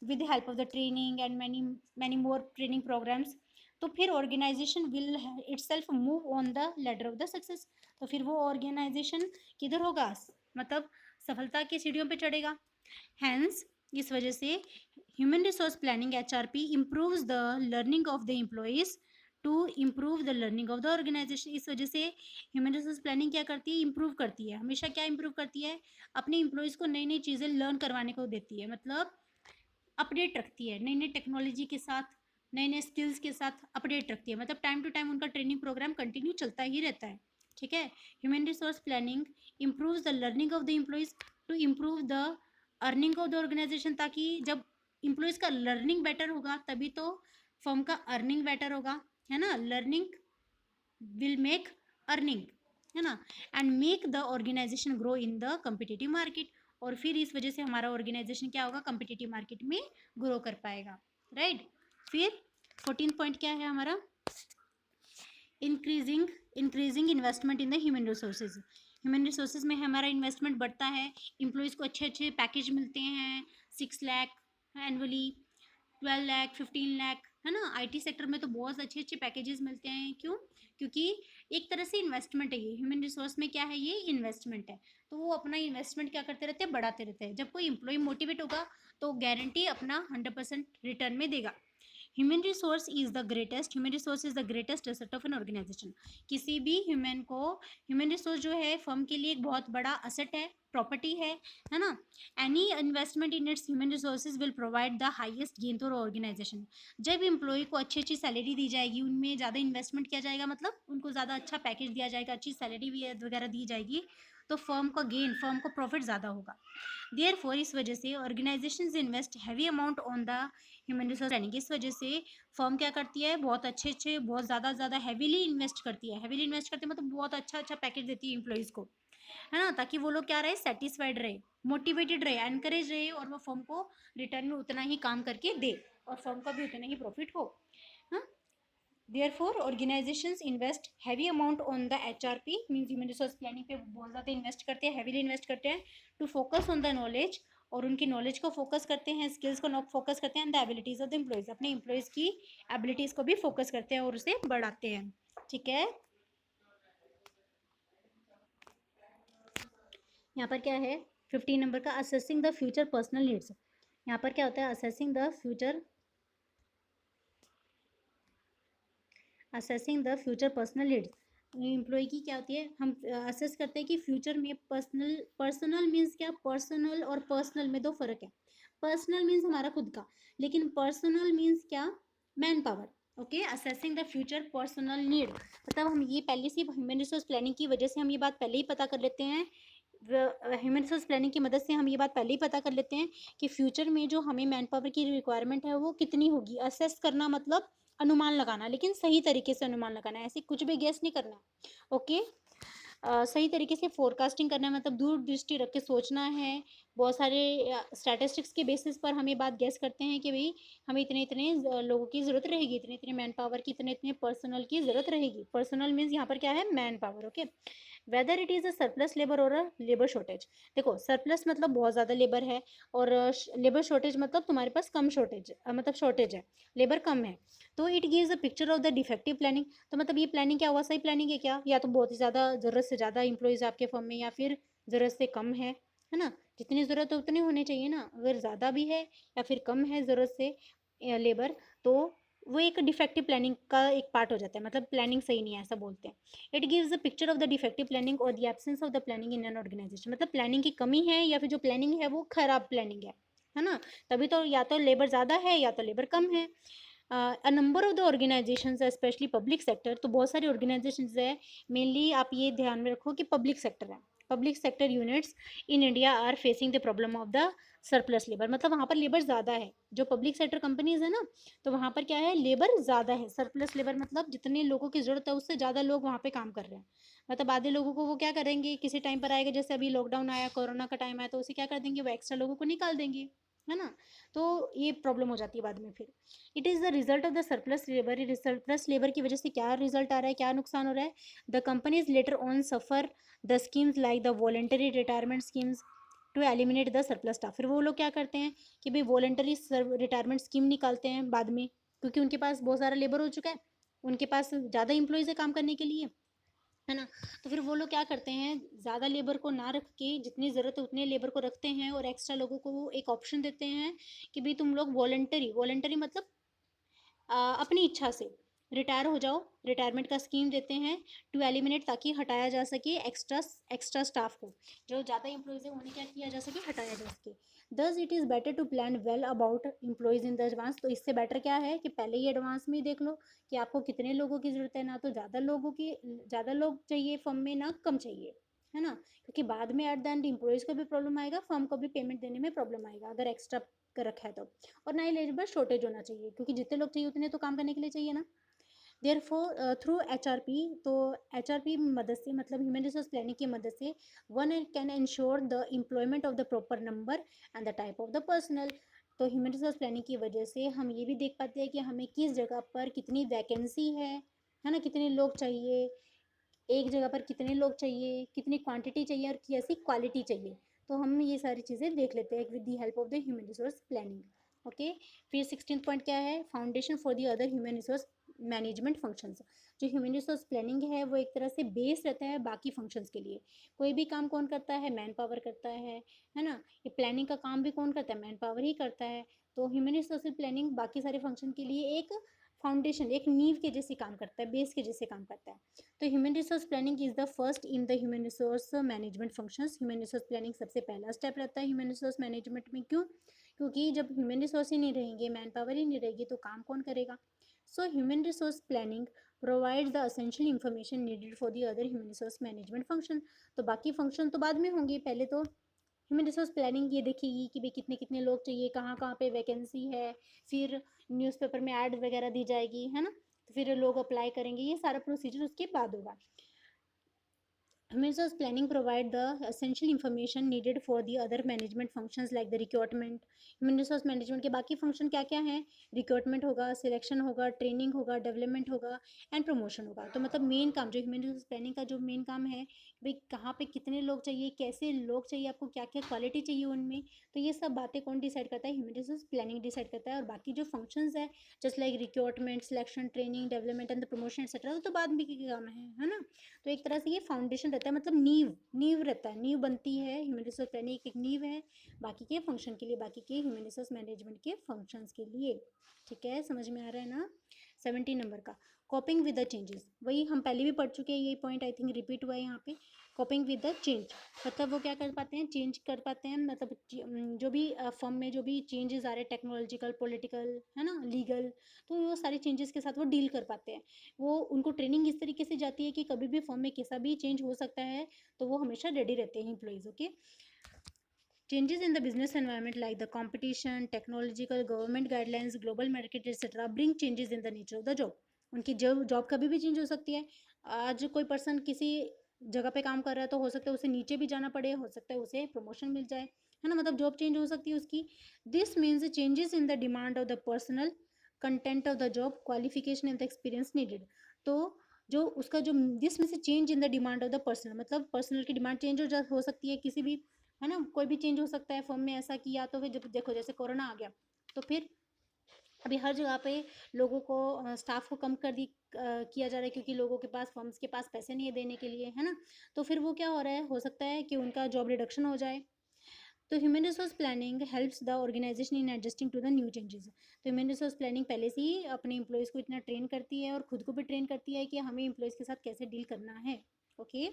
with the help of the training and many many more training programmes, तो फिर organisation will itself move on the ladder of the success. तो फिर वो ऑर्गेनाइजेशन किधर होगा, मतलब सफलता की सीढ़ियों पे चढ़ेगा। हैंस इस वजह से human resource planning HRP improves the learning of the employees to improve the learning of the organization। इस वजह से ह्यूमन रिसोर्स प्लानिंग क्या करती है, इम्प्रूव करती है। हमेशा क्या इम्प्रूव करती है, अपने एम्प्लॉयज़ को नई नई चीज़ें लर्न करवाने को देती है, मतलब अपडेट रखती है, नई नई टेक्नोलॉजी के साथ, नए नए स्किल्स के साथ अपडेट रखती है, मतलब टाइम टू टाइम उनका ट्रेनिंग प्रोग्राम कंटिन्यू चलता ही रहता है। ठीक है, human resource planning improves the learning of the employees to improve the earning of the organisation, ताकि जब एम्प्लॉयज़ का लर्निंग बेटर होगा तभी तो फर्म का अर्निंग बेटर होगा, है ना। लर्निंग विल मेक अर्निंग, है ना, and make the organisation grow in the competitive market. और फिर इस वजह से हमारा ऑर्गेनाइजेशन क्या होगा, कम्पिटिटिव मार्केट में ग्रो कर पाएगा, राइट। फिर 14 पॉइंट क्या है हमारा, increasing investment in the human resources. Human resources में हमारा इन्वेस्टमेंट बढ़ता है, एम्प्लॉयज़ को अच्छे अच्छे पैकेज मिलते हैं, 6 लाख एनुअली, 12 लाख, 15 लाख, है ना। IT सेक्टर में तो बहुत अच्छे अच्छे पैकेजेस मिलते हैं। क्यों, क्योंकि एक तरह से इन्वेस्टमेंट है ये, ह्यूमन रिसोर्स में क्या है, ये इन्वेस्टमेंट है। तो वो अपना इन्वेस्टमेंट क्या करते रहते हैं, बढ़ाते रहते हैं। जब कोई एम्प्लॉय मोटिवेट होगा तो गारंटी अपना 100% रिटर्न में देगा। Human resource is the greatest, human resource is the greatest asset of an organisation. किसी भी ह्यूमन रिसोर्स जो है फर्म के लिए एक बहुत बड़ा असेट है, प्रॉपर्टी है ना। Any investment in its human resources will provide the highest gain to organisation. जब एम्प्लॉय को अच्छी अच्छी सैलरी दी जाएगी, उनमें ज़्यादा इन्वेस्टमेंट किया जाएगा, मतलब उनको ज़्यादा अच्छा पैकेज दिया जाएगा, अच्छी सैलरी भी वगैरह दी जाएगी, तो फर्म का गेन, फर्म को प्रॉफिट ज़्यादा होगा। देयरफॉर इस वजह से organisations invest heavy amount on the human resource planning. इस वजह से फर्म क्या करती है, बहुत अच्छे अच्छे, बहुत ज़्यादा हैवीली इन्वेस्ट करती है। हैवीली इन्वेस्ट करती है मतलब बहुत अच्छा अच्छा पैकेज देती है एम्प्लॉयज़ को, है ना, ताकि वो लोग क्या रहे, सेटिस्फाइड रहे, मोटिवेटेड रहे, एनकरेज रहे, और वो फर्म को रिटर्न में उतना ही काम करके दे और फर्म का भी उतना ही प्रॉफिट हो। हाँ, Therefore, organizations invest heavy amount on the HRP, means human resource planning पे बहुत ज़्यादा इन्वेस्ट करते हैं, heavily इन्वेस्ट करते हैं, to focus on the knowledge, और उनकी नॉलेज को फोकस करते हैं, स्किल्स को फोकस करते हैं, the abilities of the employees, अपने एम्प्लॉयज़ की एबिलिटीज़ को भी फोकस करते हैं और उसे बढ़ाते हैं। ठीक है, यहाँ पर क्या है 15 नंबर का, assessing the future personal needs. यहाँ पर क्या होता है, assessing the future personal needs. Employee की क्या होती है, हम असेस करते हैं कि फ्यूचर में पर्सनल मीन्स क्या, पर्सनल और पर्सनल में दो फर्क है। पर्सनल मीन्स हमारा खुद का, लेकिन पर्सनल मीन्स क्या, man power. Okay, assessing the future personal need, मतलब हम ये पहले से ह्यूमन रिसोर्स प्लानिंग की वजह से हम ये बात पहले ही पता कर लेते हैं, ह्यूमन रिसोर्स प्लानिंग की मदद से हम ये बात पहले ही पता कर लेते हैं कि फ्यूचर में जो हमें मैन पावर की रिक्वायरमेंट है वो कितनी होगी। असेस करना मतलब अनुमान लगाना, लेकिन सही तरीके से अनुमान लगाना है, ऐसे कुछ भी गेस नहीं करना। ओके, सही तरीके से फोरकास्टिंग करना है, मतलब दूर दृष्टि रख के सोचना है। बहुत सारे स्टैटिस्टिक्स के बेसिस पर हम ये बात गेस करते हैं कि भाई हमें इतने इतने लोगों की ज़रूरत रहेगी, इतने इतने मैन पावर की, इतने इतने पर्सनल की ज़रूरत रहेगी। पर्सनल मीन्स यहाँ पर क्या है, man power. Okay, whether it is a surplus labour और अ लेबर शॉर्टेज। देखो सरप्लस मतलब बहुत ज़्यादा लेबर है, और लेबर शॉर्टेज मतलब तुम्हारे पास कम शॉर्टेज, मतलब शॉर्टेज है, लेबर कम है। तो it gives a picture of the defective planning. तो मतलब ये प्लानिंग क्या हुआ, सही प्लानिंग है क्या, या तो बहुत ही ज़्यादा ज़रूरत से ज़्यादा इंप्लॉइज आपके फर्म में, या फिर ज़रूरत से कम है ना। जितनी ज़रूरत है उतने होने चाहिए ना, अगर ज़्यादा भी है या फिर कम है ज़रूरत से लेबर, तो वो एक डिफेक्टिव प्लानिंग का एक पार्ट हो जाता है, मतलब प्लानिंग सही नहीं है ऐसा बोलते हैं। It gives a picture of the defective planning और the absence of the planning in an organisation. मतलब प्लानिंग की कमी है, या फिर जो प्लानिंग है वो खराब प्लानिंग है ना। तभी तो या तो लेबर ज़्यादा है या तो लेबर कम है। A number of the organisations specially public sector, तो बहुत सारी ऑर्गेनाइजेशंस है, मेनली आप ये ध्यान में रखो कि पब्लिक सेक्टर है, public sector units in India are facing the problem of the surplus labour. मतलब वहाँ पर लेबर ज़्यादा है, जो पब्लिक सेक्टर कंपनीज है ना, तो वहाँ पर क्या है, लेबर ज़्यादा है। सरप्लस लेबर मतलब जितने लोगों की ज़रूरत है उससे ज़्यादा लोग वहाँ पे काम कर रहे हैं। मतलब आधे लोगों को वो क्या करेंगे, किसी टाइम पर आएगा, जैसे अभी लॉकडाउन आया, कोरोना का टाइम आया, तो उसे क्या कर देंगे, वो एक्स्ट्रा लोगों को निकाल देंगे, है ना। तो ये प्रॉब्लम हो जाती है बाद में फिर। It is the result of the surplus labour. Surplus labour की वजह से क्या रिजल्ट आ रहा है, क्या नुकसान हो रहा है, the companies later on suffer the schemes like the voluntary retirement schemes to eliminate the surplus staff. फिर वो लोग क्या करते हैं कि भाई वॉलेंटरी रिटायरमेंट स्कीम निकालते हैं बाद में, क्योंकि उनके पास बहुत सारा लेबर हो चुका है, उनके पास ज़्यादा इंप्लॉइज़ है काम करने के लिए, है ना। तो फिर वो लोग क्या करते हैं, ज़्यादा लेबर को ना रख के जितनी ज़रूरत है उतने लेबर को रखते हैं, और एक्स्ट्रा लोगों को वो एक ऑप्शन देते हैं कि भाई तुम लोग वॉलेंटरी, वॉलेंटरी मतलब अपनी इच्छा से रिटायर हो जाओ, रिटायरमेंट का स्कीम देते हैं टू एलिमिनेट, ताकि हटाया जा सके एक्स्ट्रा एक्स्ट्रा स्टाफ को, जो ज़्यादा एम्प्लॉयज़ है उन्हें क्या किया जा सके, हटाया जा सके। Thus it is better to plan well about employees in the advance. तो इससे बेटर क्या है कि पहले ही एडवांस में देख लो कि आपको कितने लोगों की ज़रूरत है, ना तो ज़्यादा लोगों की, ज़्यादा लोग चाहिए फर्म में, ना कम चाहिए, है ना। क्योंकि बाद में एट द एंड एम्प्लॉयज़ को भी प्रॉब्लम आएगा, फर्म को भी पेमेंट देने में प्रॉब्लम आएगा अगर एक्स्ट्रा कर रखा है तो। और ना ही लेबर शॉर्टेज होना चाहिए, क्योंकि जितने लोग चाहिए उतने तो काम करने के लिए चाहिए ना। देयर फोर थ्रू HRP, तो HRP मदद से, मतलब ह्यूमन रिसोर्स प्लानिंग की मदद से, one can ensure the employment of the proper number and the type of the personal. तो ह्यूमन रिसोर्स प्लानिंग की वजह से हम ये भी देख पाते हैं कि हमें किस जगह पर कितनी वैकेंसी है ना, कितने लोग चाहिए, एक जगह पर कितने लोग चाहिए, कितनी क्वांटिटी चाहिए और कैसी क्वालिटी चाहिए। तो हम ये सारी चीज़ें देख लेते हैं with the help of the human resource planning. Okay, फिर 16th पॉइंट क्या है, foundation for the other human resource management functions. जो ह्यूमन रिसोर्स प्लानिंग है वो एक तरह से बेस रहता है बाकी फंक्शंस के लिए। कोई भी काम कौन करता है, मैन पावर करता है ना। ये प्लानिंग का काम भी कौन करता है, मैन पावर ही करता है। तो ह्यूमन रिसोर्स प्लानिंग बाकी सारे फंक्शन के लिए एक फाउंडेशन, एक नींव के जैसे काम करता है, बेस के जैसे काम करता है। तो human resource planning is the first in the human resource management functions. Human resource planning सबसे पहला स्टेप रहता है ह्यूमन रिसोर्स मैनेजमेंट में। क्यों, क्योंकि जब ह्यूमन रिसोर्स ही नहीं रहेंगे, मैन पावर ही नहीं रहेगी, तो काम कौन करेगा। So human resource planning provides the essential information needed for the other human resource management function. तो बाकी फंक्शन तो बाद में होंगे, पहले तो ह्यूमन रिसोर्स प्लानिंग ये देखेगी कि भाई कितने कितने लोग चाहिए, कहाँ कहाँ पे वैकेंसी है, फिर न्यूज़पेपर में ऐड वगैरह दी जाएगी, है ना। तो फिर लोग अप्लाई करेंगे, ये सारा प्रोसीजर उसके बाद होगा। Human resource planning provide the essential information needed for the other management functions like the recruitment. Human resource management के बाकी function क्या क्या हैं, recruitment होगा, selection होगा, training होगा, development होगा and promotion होगा। तो मतलब मेन काम जो human resource planning का जो मेन काम है, भाई कहाँ पे कितने लोग चाहिए, कैसे लोग चाहिए, आपको क्या क्या क्वालिटी चाहिए उनमें, तो ये सब बातें कौन डिसाइड करता है, ह्यूमन रिसोर्स प्लानिंग डिसाइड करता है। और बाकी जो फंक्शंस है just like recruitment, selection, training, development and the promotion etcetera, तो बाद में के काम है ना। तो एक तरह से ये फाउंडेशन रहता है, मतलब नींव, नींव रहता है, नींव बनती है ह्यूमन रिसोर्स प्लानिंग, एक नींव है बाकी के फंक्शन के लिए, बाकी के ह्यूमन रिसोर्स मैनेजमेंट के फंक्शंस के लिए। ठीक है, समझ में आ रहा है ना। 17 नंबर का, कॉपिंग विद द चेंजेस, वही हम पहले भी पढ़ चुके हैं, ये पॉइंट आई थिंक रिपीट हुआ है यहाँ पे। कॉपिंग विद द चेंज मतलब वो क्या कर पाते हैं, चेंज कर पाते हैं, मतलब जो भी फर्म में जो भी चेंजेस आ रहे हैं, टेक्नोलॉजिकल, पॉलिटिकल, है ना, लीगल, तो वो सारे चेंजेस के साथ वो डील कर पाते हैं। वो उनको ट्रेनिंग इस तरीके से जाती है कि कभी भी फर्म में कैसा भी चेंज हो सकता है, तो वो हमेशा रेडी रहते हैं employees. Okay, changes in the business environment like the competition, technological, government guidelines, global market etc. bring changes in the nature of the job. उनकी जॉब जॉब कभी भी चेंज हो सकती है। आज कोई पर्सन किसी जगह पे काम कर रहा है तो हो सकता है उसे नीचे भी जाना पड़े, हो सकता है उसे प्रमोशन मिल जाए, है ना, मतलब जॉब चेंज हो सकती है उसकी। This means changes in the demand of the personal content of the job, qualification and the experience needed. तो जो उसका जो this means change in the demand of the personal, मतलब पर्सनल की डिमांड चेंज हो सकती है किसी भी, है ना, कोई भी चेंज हो सकता है फर्म में ऐसा कि, या तो फिर जब देखो जैसे कोरोना आ गया तो फिर अभी हर जगह पे लोगों को स्टाफ को कम किया जा रहा है, क्योंकि लोगों के पास, फर्म्स के पास पैसे नहीं है देने के लिए, है ना। तो फिर वो क्या हो रहा है, हो सकता है कि उनका जॉब रिडक्शन हो जाए। तो human resource planning helps the organisation in adjusting to the new changes. तो ह्यूमन रिसोर्स प्लानिंग पहले से ही अपने एम्प्लॉयज़ को इतना ट्रेन करती है और खुद को भी ट्रेन करती है कि हमें एम्प्लॉयज़ के साथ कैसे डील करना है। ओके।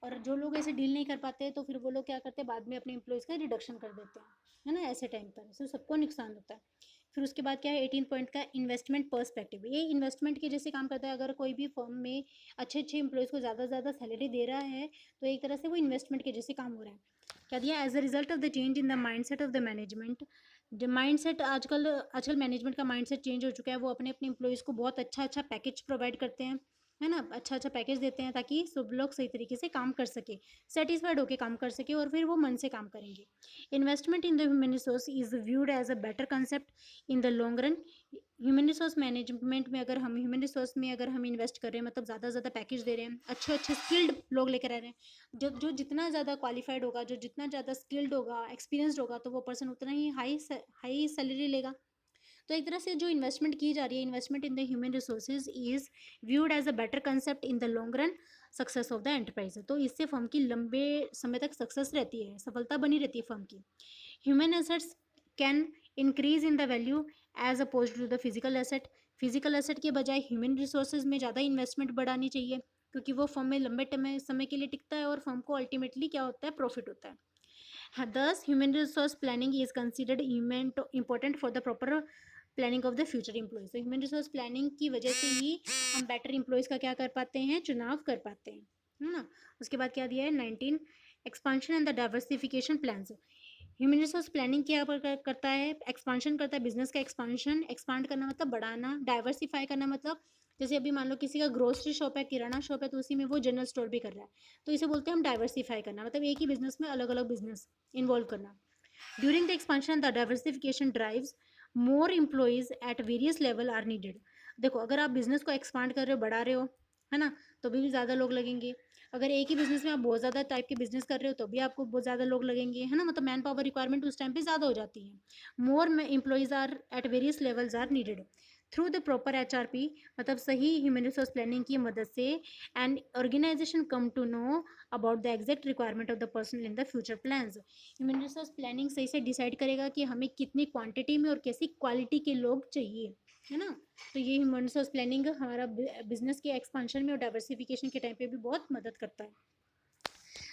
और जो लोग ऐसे डील नहीं कर पाते तो फिर वो लोग क्या करते हैं, बाद में अपने एम्प्लॉयज़ का रिडक्शन कर देते हैं, है ना, ऐसे टाइम पर, तो सबको नुकसान होता है। फिर उसके बाद क्या है, 18 पॉइंट का इन्वेस्टमेंट पर्सपेक्टिव। ये इन्वेस्टमेंट के जैसे काम करता है। अगर कोई भी फर्म में अच्छे अच्छे एम्प्लॉयज़ को ज़्यादा से ज़्यादा सैलरी दे रहा है तो एक तरह से वो इन्वेस्टमेंट के जैसे काम हो रहा है। क्या दिया, as a result of the change in the mind set of the management. जो माइंड सेट आजकल आजकल मैनेजमेंट का माइंड सेट चेंज हो चुका है, वो अपने अपने एम्प्लॉयज़ को बहुत अच्छा अच्छा पैकेज प्रोवाइड करते हैं, है ना, अच्छा अच्छा पैकेज देते हैं ताकि सब लोग सही तरीके से काम कर सके, सेटिस्फाइड होकर काम कर सके और फिर वो मन से काम करेंगे। Investment in the human resource is viewed as a better concept in the long run. Human resource management में अगर हम ह्यूमन रिसोर्स में अगर हम इन्वेस्ट कर रहे हैं, मतलब ज़्यादा से ज़्यादा पैकेज दे रहे हैं, अच्छे अच्छे स्किल्ड लोग लेकर आ रहे हैं, जो जो जितना ज़्यादा क्वालिफाइड होगा, जो जितना ज़्यादा स्किल्ड होगा, एक्सपीरियंसड होगा, तो वो पर्सन उतना ही हाई सैलरी लेगा। तो एक तरह से जो इन्वेस्टमेंट की जा रही है, investment in the human resources is viewed as a better concept in the long run success of the enterprise. तो इससे फर्म की लंबे समय तक सक्सेस रहती है, सफलता बनी रहती है फर्म की। Human assets can increase in the value as oppose to the physical asset. Physical asset के बजाय ह्यूमन रिसोर्सेज में ज़्यादा इन्वेस्टमेंट बढ़ानी चाहिए, क्योंकि वो फर्म में लंबे समय के लिए टिकता है और फर्म को अल्टीमेटली क्या होता है, प्रॉफिट होता है। Thus, human resource planning is considered important for the proper planning of the future employees. तो ह्यूमन रिसोर्स प्लानिंग की वजह से ही हम बेटर एम्प्लॉयज़ का क्या कर पाते हैं, चुनाव कर पाते हैं, है ना। उसके बाद क्या दिया है, 19 expansion and the diversification plans. Human resource planning क्या करता है, एक्सपांशन करता है, बिजनेस का एक्सपांशन, एक्सपांड करना मतलब बढ़ाना, डाइवर्सिफाई करना मतलब जैसे अभी मान लो किसी का ग्रोसरी शॉप है, किराना शॉप है, तो उसी में वो जनरल स्टोर भी कर रहा है, तो इसे बोलते हैं हम डाइवर्सिफाई करना, मतलब एक ही बिजनेस में अलग अलग बिजनेस इन्वॉल्व करना। During the expansion the diversification drives more employees at various level are needed. देखो अगर आप बिजनेस को एक्सपांड कर रहे हो, बढ़ा रहे हो, है ना, तो भी ज़्यादा लोग लगेंगे। अगर एक ही बिजनेस में आप बहुत ज़्यादा टाइप के बिजनेस कर रहे हो तो भी आपको बहुत ज़्यादा लोग लगेंगे, है ना, मतलब मैन पावर रिक्वायरमेंट उस टाइम पे ज़्यादा हो जाती है। More employees are at various levels are needed through the proper HRP, मतलब सही ह्यूमन रिसोर्स प्लानिंग की मदद से and organisation come to know about the exact requirement of the person in the future plans. Human resource planning सही से decide करेगा कि हमें कितनी क्वांटिटी में और कैसी क्वालिटी के लोग चाहिए, है ना। तो ये ह्यूमन रिसोर्स प्लानिंग हमारा बिजनेस के एक्सपांशन में और डाइवर्सिफिकेशन के टाइम पे भी बहुत मदद करता है।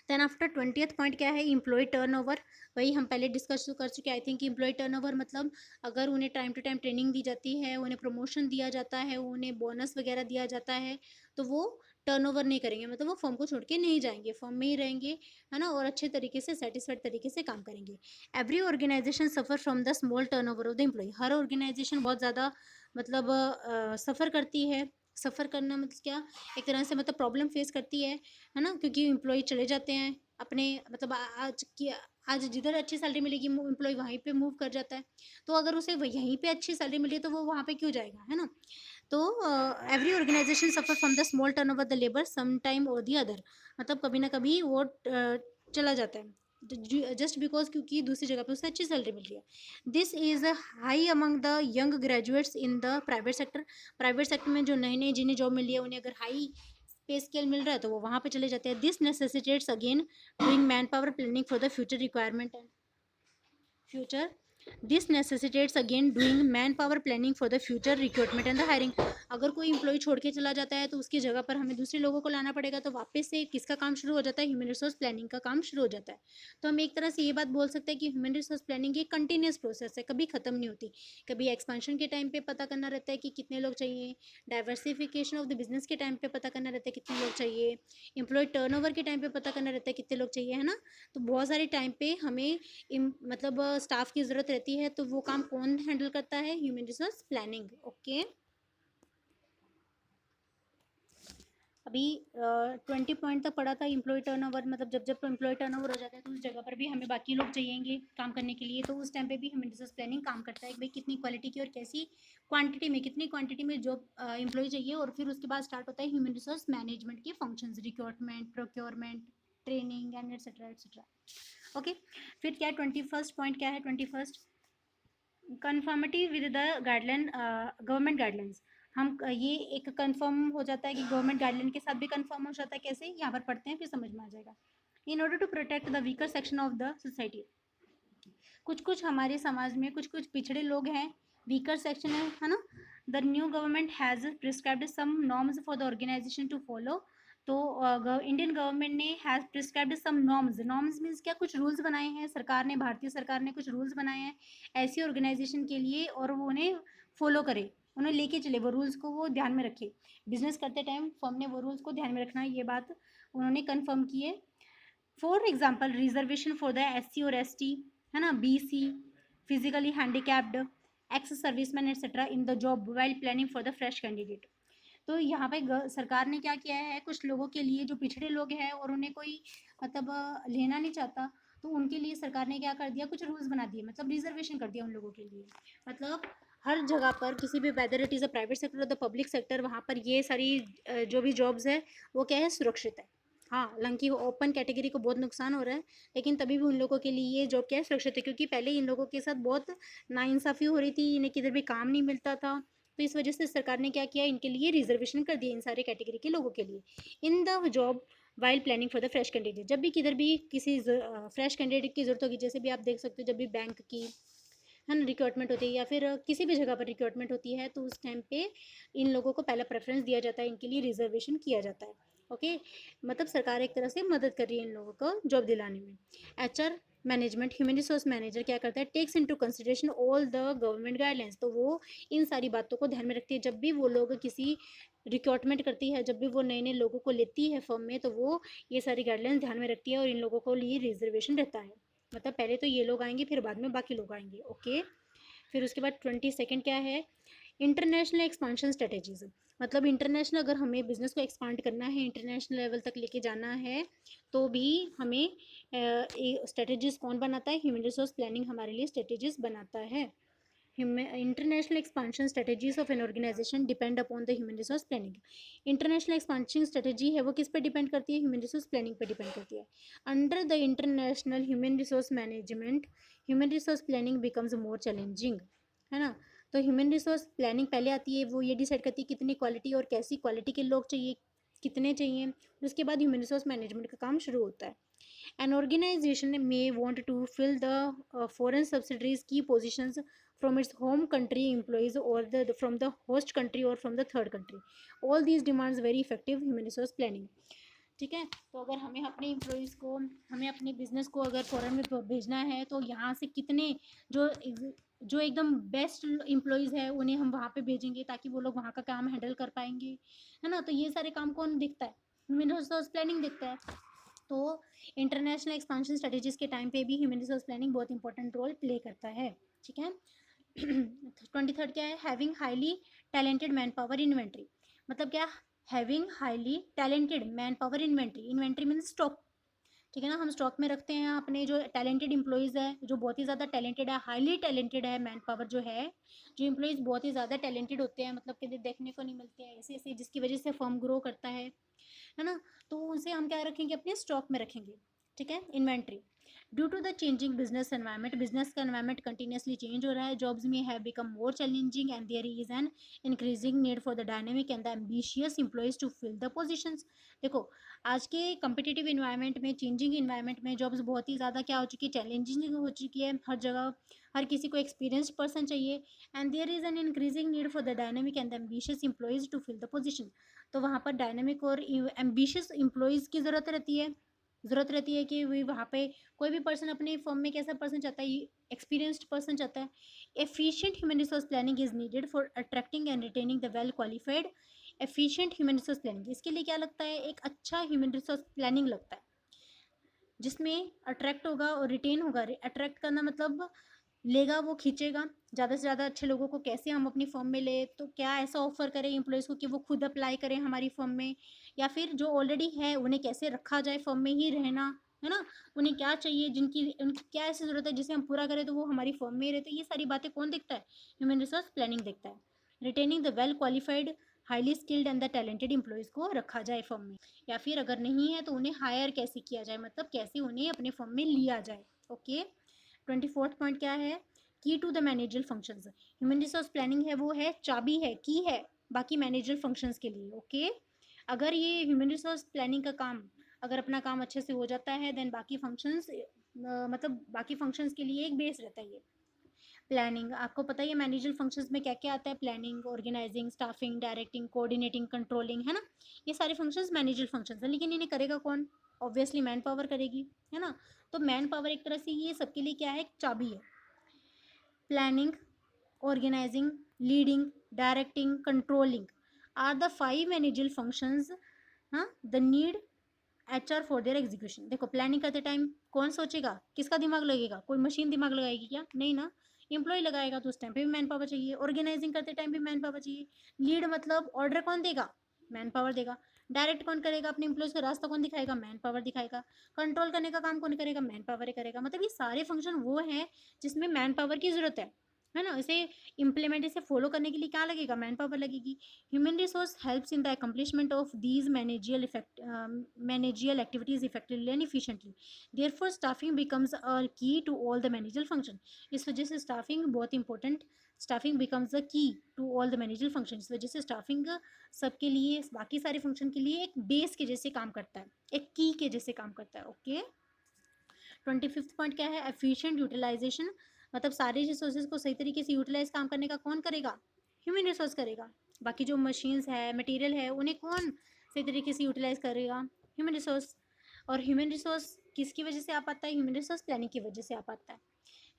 देन आफ्टर 20th पॉइंट क्या है, इम्प्लॉय टर्नओवर। वही हम पहले डिस्कस कर चुके आई थिंक। इम्प्लॉय टर्नओवर मतलब अगर उन्हें टाइम टू टाइम ट्रेनिंग दी जाती है, उन्हें प्रमोशन दिया जाता है, उन्हें बोनस वगैरह दिया जाता है, तो वो टर्नओवर नहीं करेंगे, मतलब वो फर्म को छोड़ के नहीं जाएंगे, फर्म में ही रहेंगे, है ना, और अच्छे तरीके से सेटिस्फाइड तरीके से काम करेंगे। Every organisation suffer from the small turnover of the employee. हर ऑर्गेनाइजेशन बहुत ज़्यादा मतलब सफ़र करती है। सफ़र करना मतलब क्या, एक तरह से मतलब प्रॉब्लम फेस करती है ना, क्योंकि एम्प्लॉय चले जाते हैं अपने, मतलब आज जिधर अच्छी सैलरी मिलेगी एम्प्लॉय वहीं पे मूव कर जाता है, तो अगर उसे यहीं पे अच्छी सैलरी मिली तो वो वहाँ पे क्यों जाएगा, है ना। तो every organisation suffer from the small turn over the labour some time और दी अदर, मतलब कभी ना कभी वो चला जाता है जस्ट बिकॉज, क्योंकि दूसरी जगह पे उसे अच्छी सैलरी मिल रही है। This is high among the young graduates in the private sector. Private sector में जो नए नए जिन्हें जॉब मिल रही है, उन्हें अगर हाई पे स्केल मिल रहा है तो वो वहाँ पे चले जाते हैं। This necessitates again doing man power planning for the future requirement and future this necessitates again doing man power planning for the future recruitment and the hiring. अगर कोई इंप्लॉय छोड़ के चला जाता है तो उसकी जगह पर हमें दूसरे लोगों को लाना पड़ेगा, तो वापस से किसका काम शुरू हो जाता है, ह्यूमन रिसोर्स प्लानिंग का काम शुरू हो जाता है। तो हम एक तरह से ये बात बोल सकते हैं कि ह्यूमन रिसोर्स प्लानिंग एक कंटिन्यूस प्रोसेस है, कभी खत्म नहीं होती। कभी एक्सपेंशन के टाइम पे पता करना रहता है कि कितने लोग चाहिए, डाइवर्सिफिकेशन ऑफ द बिजनेस के टाइम पे पता करना रहता है कितने लोग चाहिए, एम्प्लॉय टर्नओवर के टाइम पे पता करना रहता है कितने लोग चाहिए, है ना। तो बहुत सारे टाइम पे हमें मतलब स्टाफ की ज़रूरत रहती है, तो वो काम कौन हैंडल करता है, ह्यूमन रिसोर्स प्लानिंग। ओके। अभी 20 पॉइंट तक पढ़ा था एम्प्लॉय टर्नओवर, मतलब जब जब एम्प्लॉय टर्नओवर हो जाता है तो उस जगह पर भी हमें बाकी लोग चाहिएंगे काम करने के लिए, तो उस टाइम पे भी ह्यूमन रिसोर्स प्लानिंग काम करता है कि भाई कितनी क्वालिटी की और कैसी क्वांटिटी में, कितनी क्वांटिटी में जॉब एम्प्लॉय चाहिए। और फिर उसके बाद स्टार्ट होता है ह्यूमन रिसोर्स मैनेजमेंट के functions, recruitment, procurement, training and etcetera etcetera. Okay, फिर क्या 21st पॉइंट क्या है? 21st, conformity with the guideline, government guidelines. हम ये एक कंफर्म हो जाता है कि गवर्नमेंट गाइडलाइन के साथ भी कंफर्म हो जाता है। कैसे? यहाँ पर पढ़ते हैं फिर समझ में आ जाएगा। In order to protect the weaker section of the society, कुछ कुछ हमारे समाज में कुछ कुछ पिछड़े लोग हैं, वीकर सेक्शन है ना। The new government has prescribed some norms for the organisation to follow. तो इंडियन गवर्नमेंट ने has prescribed some norms, norms means क्या? कुछ रूल्स बनाए हैं सरकार ने, भारतीय सरकार ने कुछ रूल्स बनाए हैं ऐसी ऑर्गेनाइजेशन के लिए, और वो उन्हें फॉलो करे, उन्हें लेके चले, वो रूल्स को वो ध्यान में रखे। बिजनेस करते टाइम फर्म ने वो रूल्स को ध्यान में रखना है, ये बात उन्होंने कन्फर्म की है। For example, reservation for the SC और ST, है ना, BC, physically handicapped, ex serviceman etcetera in the job while planning for the fresh candidate. तो यहाँ पे सरकार ने क्या किया है, कुछ लोगों के लिए जो पिछड़े लोग हैं और उन्हें कोई मतलब लेना नहीं चाहता, तो उनके लिए सरकार ने क्या कर दिया, कुछ रूल्स बना दिए, मतलब रिजर्वेशन कर दिया उन लोगों के लिए। मतलब हर जगह पर किसी भी, whether it is a private sector और द पब्लिक सेक्टर, वहाँ पर ये सारी जो भी जॉब्स है वो क्या है, सुरक्षित है। हाँ, हालांकि ओपन कैटेगरी को बहुत नुकसान हो रहा है, लेकिन तभी भी उन लोगों के लिए ये जॉब क्या है, सुरक्षित है, क्योंकि पहले इन लोगों के साथ बहुत नाइंसाफ़ी हो रही थी, इन्हें किधर भी काम नहीं मिलता था। तो इस वजह से सरकार ने क्या किया, इनके लिए रिजर्वेशन कर दिया, इन सारे कैटेगरी के लोगों के लिए, in the job while planning for the fresh candidate. जब भी किधर भी किसी फ्रेश कैंडिडेट की जरूरत होगी, जैसे भी आप देख सकते हो, जब भी बैंक की, है ना, रिक्रूटमेंट होती है या फिर किसी भी जगह पर रिक्रूटमेंट होती है, तो उस टाइम पे इन लोगों को पहला प्रेफरेंस दिया जाता है, इनके लिए रिजर्वेशन किया जाता है। ओके, मतलब सरकार एक तरह से मदद कर रही है इन लोगों को जॉब दिलाने में। HR management, human resource manager क्या करता है, takes into consideration all the government guidelines. तो वो इन सारी बातों को ध्यान में रखती है, जब भी वो लोग किसी रिक्रूटमेंट करती है, जब भी वो नए नए लोगों को लेती है फर्म में, तो वो ये सारी गाइडलाइंस ध्यान में रखती है और इन लोगों को लिए रिजर्वेशन रहता है। मतलब पहले तो ये लोग आएंगे, फिर बाद में बाकी लोग आएंगे। ओके, फिर उसके बाद 22nd क्या है, इंटरनेशनल एक्सपांशन स्ट्रेटेजीज। मतलब इंटरनेशनल, अगर हमें बिजनेस को एक्सपांड करना है, इंटरनेशनल लेवल तक लेके जाना है, तो भी हमें स्ट्रेटेजीज कौन बनाता है, ह्यूमन रिसोर्स प्लानिंग हमारे लिए स्ट्रेटेजीज बनाता है। International expansion strategies of an organisation depend upon the human resource planning. International expansion strategy है वो किस पे डिपेंड करती है, ह्यूमन रिसोर्स प्लानिंग पे डिपेंड करती है। Under the international human resource management, human resource planning becomes more challenging, है ना। तो ह्यूमन रिसोर्स प्लानिंग पहले आती है, वो ये डिसाइड करती है कितनी क्वालिटी और कैसी क्वालिटी के लोग चाहिए, कितने चाहिए, उसके बाद ह्यूमन रिसोर्स मैनेजमेंट का काम शुरू होता है। An organization may want to fill the foreign subsidiaries key positions from its home country employees or from the host country or from the third country. All these demands very effective human resource planning. ठीक है, तो अगर हमें अपने employees को, हमें अपने business को अगर फॉरेन में भेजना है, तो यहाँ से कितने जो जो एकदम बेस्ट एम्प्लॉयज़ है उन्हें हम वहाँ पे भेजेंगे, ताकि वो लोग वहाँ का काम हैंडल कर पाएंगे, है ना। तो ये सारे काम कौन देखता है, ह्यूमन रिसोर्स प्लानिंग देखता है। तो इंटरनेशनल एक्सपांशन स्ट्रेटेजीज के टाइम पे भी ह्यूमन रिसोर्स प्लानिंग बहुत इंपॉर्टेंट रोल प्ले करता है। ठीक है। 23rd क्या है, having highly talented man power inventory. मतलब क्या, having highly talented man power inventory, inventory means stock. ठीक है ना, हम स्टॉक में रखते हैं अपने जो टैलेंटेड एम्प्लॉयज़ है, जो बहुत ही ज़्यादा टैलेंटेड है, हाईली टैलेंटेड है मैन पावर जो है, जो एम्प्लॉयज़ बहुत ही ज़्यादा टैलेंटेड होते हैं, मतलब कभी देखने को नहीं मिलते हैं ऐसे ऐसे, जिसकी वजह से फर्म ग्रो करता है ना। तो उसे हम क्या रखेंगे, अपने स्टॉक में रखेंगे। ठीक है, inventory. Due to the changing business environment, business का एनवायरनमेंट कंटिन्यूसली चेंज हो रहा है, जॉब्स में have become more challenging and there is an increasing need for the dynamic and the ambitious employees to fill the positions. देखो, आज के competitive environment में, changing environment में जॉब्स बहुत ही ज़्यादा क्या हो चुकी है, चैलेंजिंग हो चुकी है। हर जगह हर किसी को एक्सपीरियंस्ड पर्सन चाहिए, and there is an increasing need for the dynamic and the ambitious employees to fill the position. तो वहाँ पर डायनेमिक और एम्बिशियस एम्प्लॉयज़ की ज़रूरत रहती है कि वहाँ पे कोई भी पर्सन अपने फर्म में कैसा पर्सन चाहता है, एक्सपीरियंस्ड पर्सन चाहता है। Efficient human resource planning is needed for attracting and retaining the well qualified. Efficient human resource planning, इसके लिए क्या लगता है, एक अच्छा ह्यूमन रिसोर्स प्लानिंग लगता है, जिसमें अट्रैक्ट होगा और रिटेन होगा। अट्रैक्ट करना मतलब लेगा, वो खींचेगा ज़्यादा से ज़्यादा अच्छे लोगों को, कैसे हम अपनी फर्म में ले, तो क्या ऐसा ऑफर करें एम्प्लॉयज़ को कि वो खुद अप्लाई करें हमारी फर्म में, या फिर जो ऑलरेडी है उन्हें कैसे रखा जाए फर्म में ही रहना, है ना, उन्हें क्या चाहिए, उनकी क्या ऐसी ज़रूरत है जिसे हम पूरा करें तो वो हमारी फर्म में ही रहते, ये सारी बातें कौन देखता है, ह्यूमन रिसोर्स प्लानिंग देखता है। Retaining the well qualified highly skilled and the talented employees को रखा जाए फर्म में, या फिर अगर नहीं है तो उन्हें हायर कैसे किया जाए, मतलब कैसे उन्हें अपने फर्म में लिया जाए। ओके, 24th पॉइंट क्या है, key to the managerial functions. Human resource planning है वो है चाबी है, की है बाकी मैनेजरल फंक्शंस के लिए। ओके, अगर ये ह्यूमन रिसोर्स प्लानिंग का काम, अगर अपना काम अच्छे से हो जाता है, देन बाकी फंक्शंस मतलब बाकी फंक्शंस के लिए एक बेस रहता है ये प्लानिंग। आपको पता ही है मैनेजरल फंक्शंस में क्या क्या आता है, planning, organising, staffing, directing, coordinating, controlling, है ना, ये सारे फंक्शंस मैनेजरल फंक्शंस हैं। लेकिन इन्हें करेगा कौन, ऑब्वियसली मैन पावर करेगी, है ना। तो मैन पावर एक तरह से ये सबके लिए क्या है, एक चाबी है। Planning, organizing, leading, directing, controlling are the five managerial functions, हाँ, the need HR for their execution। देखो प्लानिंग करते टाइम कौन सोचेगा, किसका दिमाग लगेगा, कोई मशीन दिमाग लगाएगी क्या, नहीं ना, एम्प्लॉय लगाएगा, तो उस टाइम पे भी मैन पावर चाहिए। ऑर्गेनाइजिंग करते टाइम भी मैन पावर चाहिए। लीड मतलब ऑर्डर कौन देगा, मैन पावर देगा। डायरेक्ट कौन करेगा, अपने एम्प्लॉयज का रास्ता कौन दिखाएगा, मैन पावर दिखाएगा। कंट्रोल करने का काम कौन करेगा, मैन पावर ही करेगा। मतलब ये सारे फंक्शन वो हैं जिसमें मैन पावर की जरूरत है ना। इसे इम्प्लीमेंट, इसे फॉलो करने के लिए क्या लगेगा, मैन पावर लगेगी। Human resource helps in the accomplishment of these managerial activities effectively and efficiently. Therefore staffing becomes a key to all the managerial function. इस वजह से स्टाफिंग बहुत important, staffing becomes the key to all the managerial function. इस वजह से staffing सबके लिए, बाकी सारे फंक्शन के लिए एक बेस के जैसे काम करता है, एक की के जैसे काम करता है। ओके, 25th पॉइंट क्या है, एफिशिएंट यूटिलाइजेशन। मतलब सारे रिसोर्सेज को सही तरीके से यूटिलाइज काम करने का कौन करेगा, ह्यूमन रिसोर्स करेगा। बाकी जो मशीन्स है, मटेरियल है, उन्हें कौन सही तरीके से यूटिलाइज करेगा, ह्यूमन रिसोर्स। और ह्यूमन रिसोर्स किसकी वजह से आ पाता है, ह्यूमन रिसोर्स प्लानिंग की वजह से आ पाता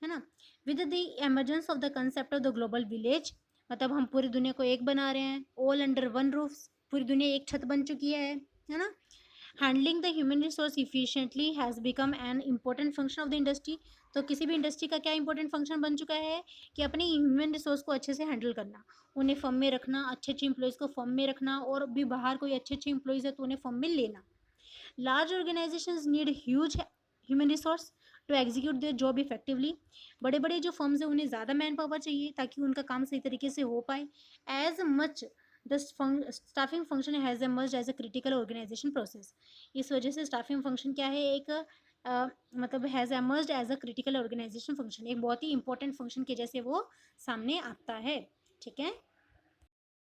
है ना। With the emergence of the concept of the global village, मतलब हम पूरी दुनिया को एक बना रहे हैं, ऑल अंडर वन रूफ, पूरी दुनिया एक छत बन चुकी है ना। Handling the human resource efficiently has become an important function of the industry. तो किसी भी इंडस्ट्री का क्या इंपॉर्टेंट फंक्शन बन चुका है कि अपने ह्यूमन रिसोर्स को अच्छे से हैंडल करना, उन्हें फर्म में रखना, अच्छे अच्छे इंप्लॉयज़ को फर्म में रखना, और भी बाहर कोई अच्छे अच्छे इंप्लॉयज़ है तो उन्हें फर्म में लेना। Large organisations need huge human resource to execute their job effectively. बड़े बड़े जो फर्म्स हैं उन्हें ज़्यादा मैन पावर चाहिए ताकि उनका काम सही तरीके से हो पाए। As much the staffing function has emerged as a critical organisation process. इस वजह से स्टाफिंग फंक्शन क्या है, एक मतलब has emerged as a critical organisation function, एक बहुत ही इंपॉर्टेंट फंक्शन के जैसे वो सामने आता है। ठीक है।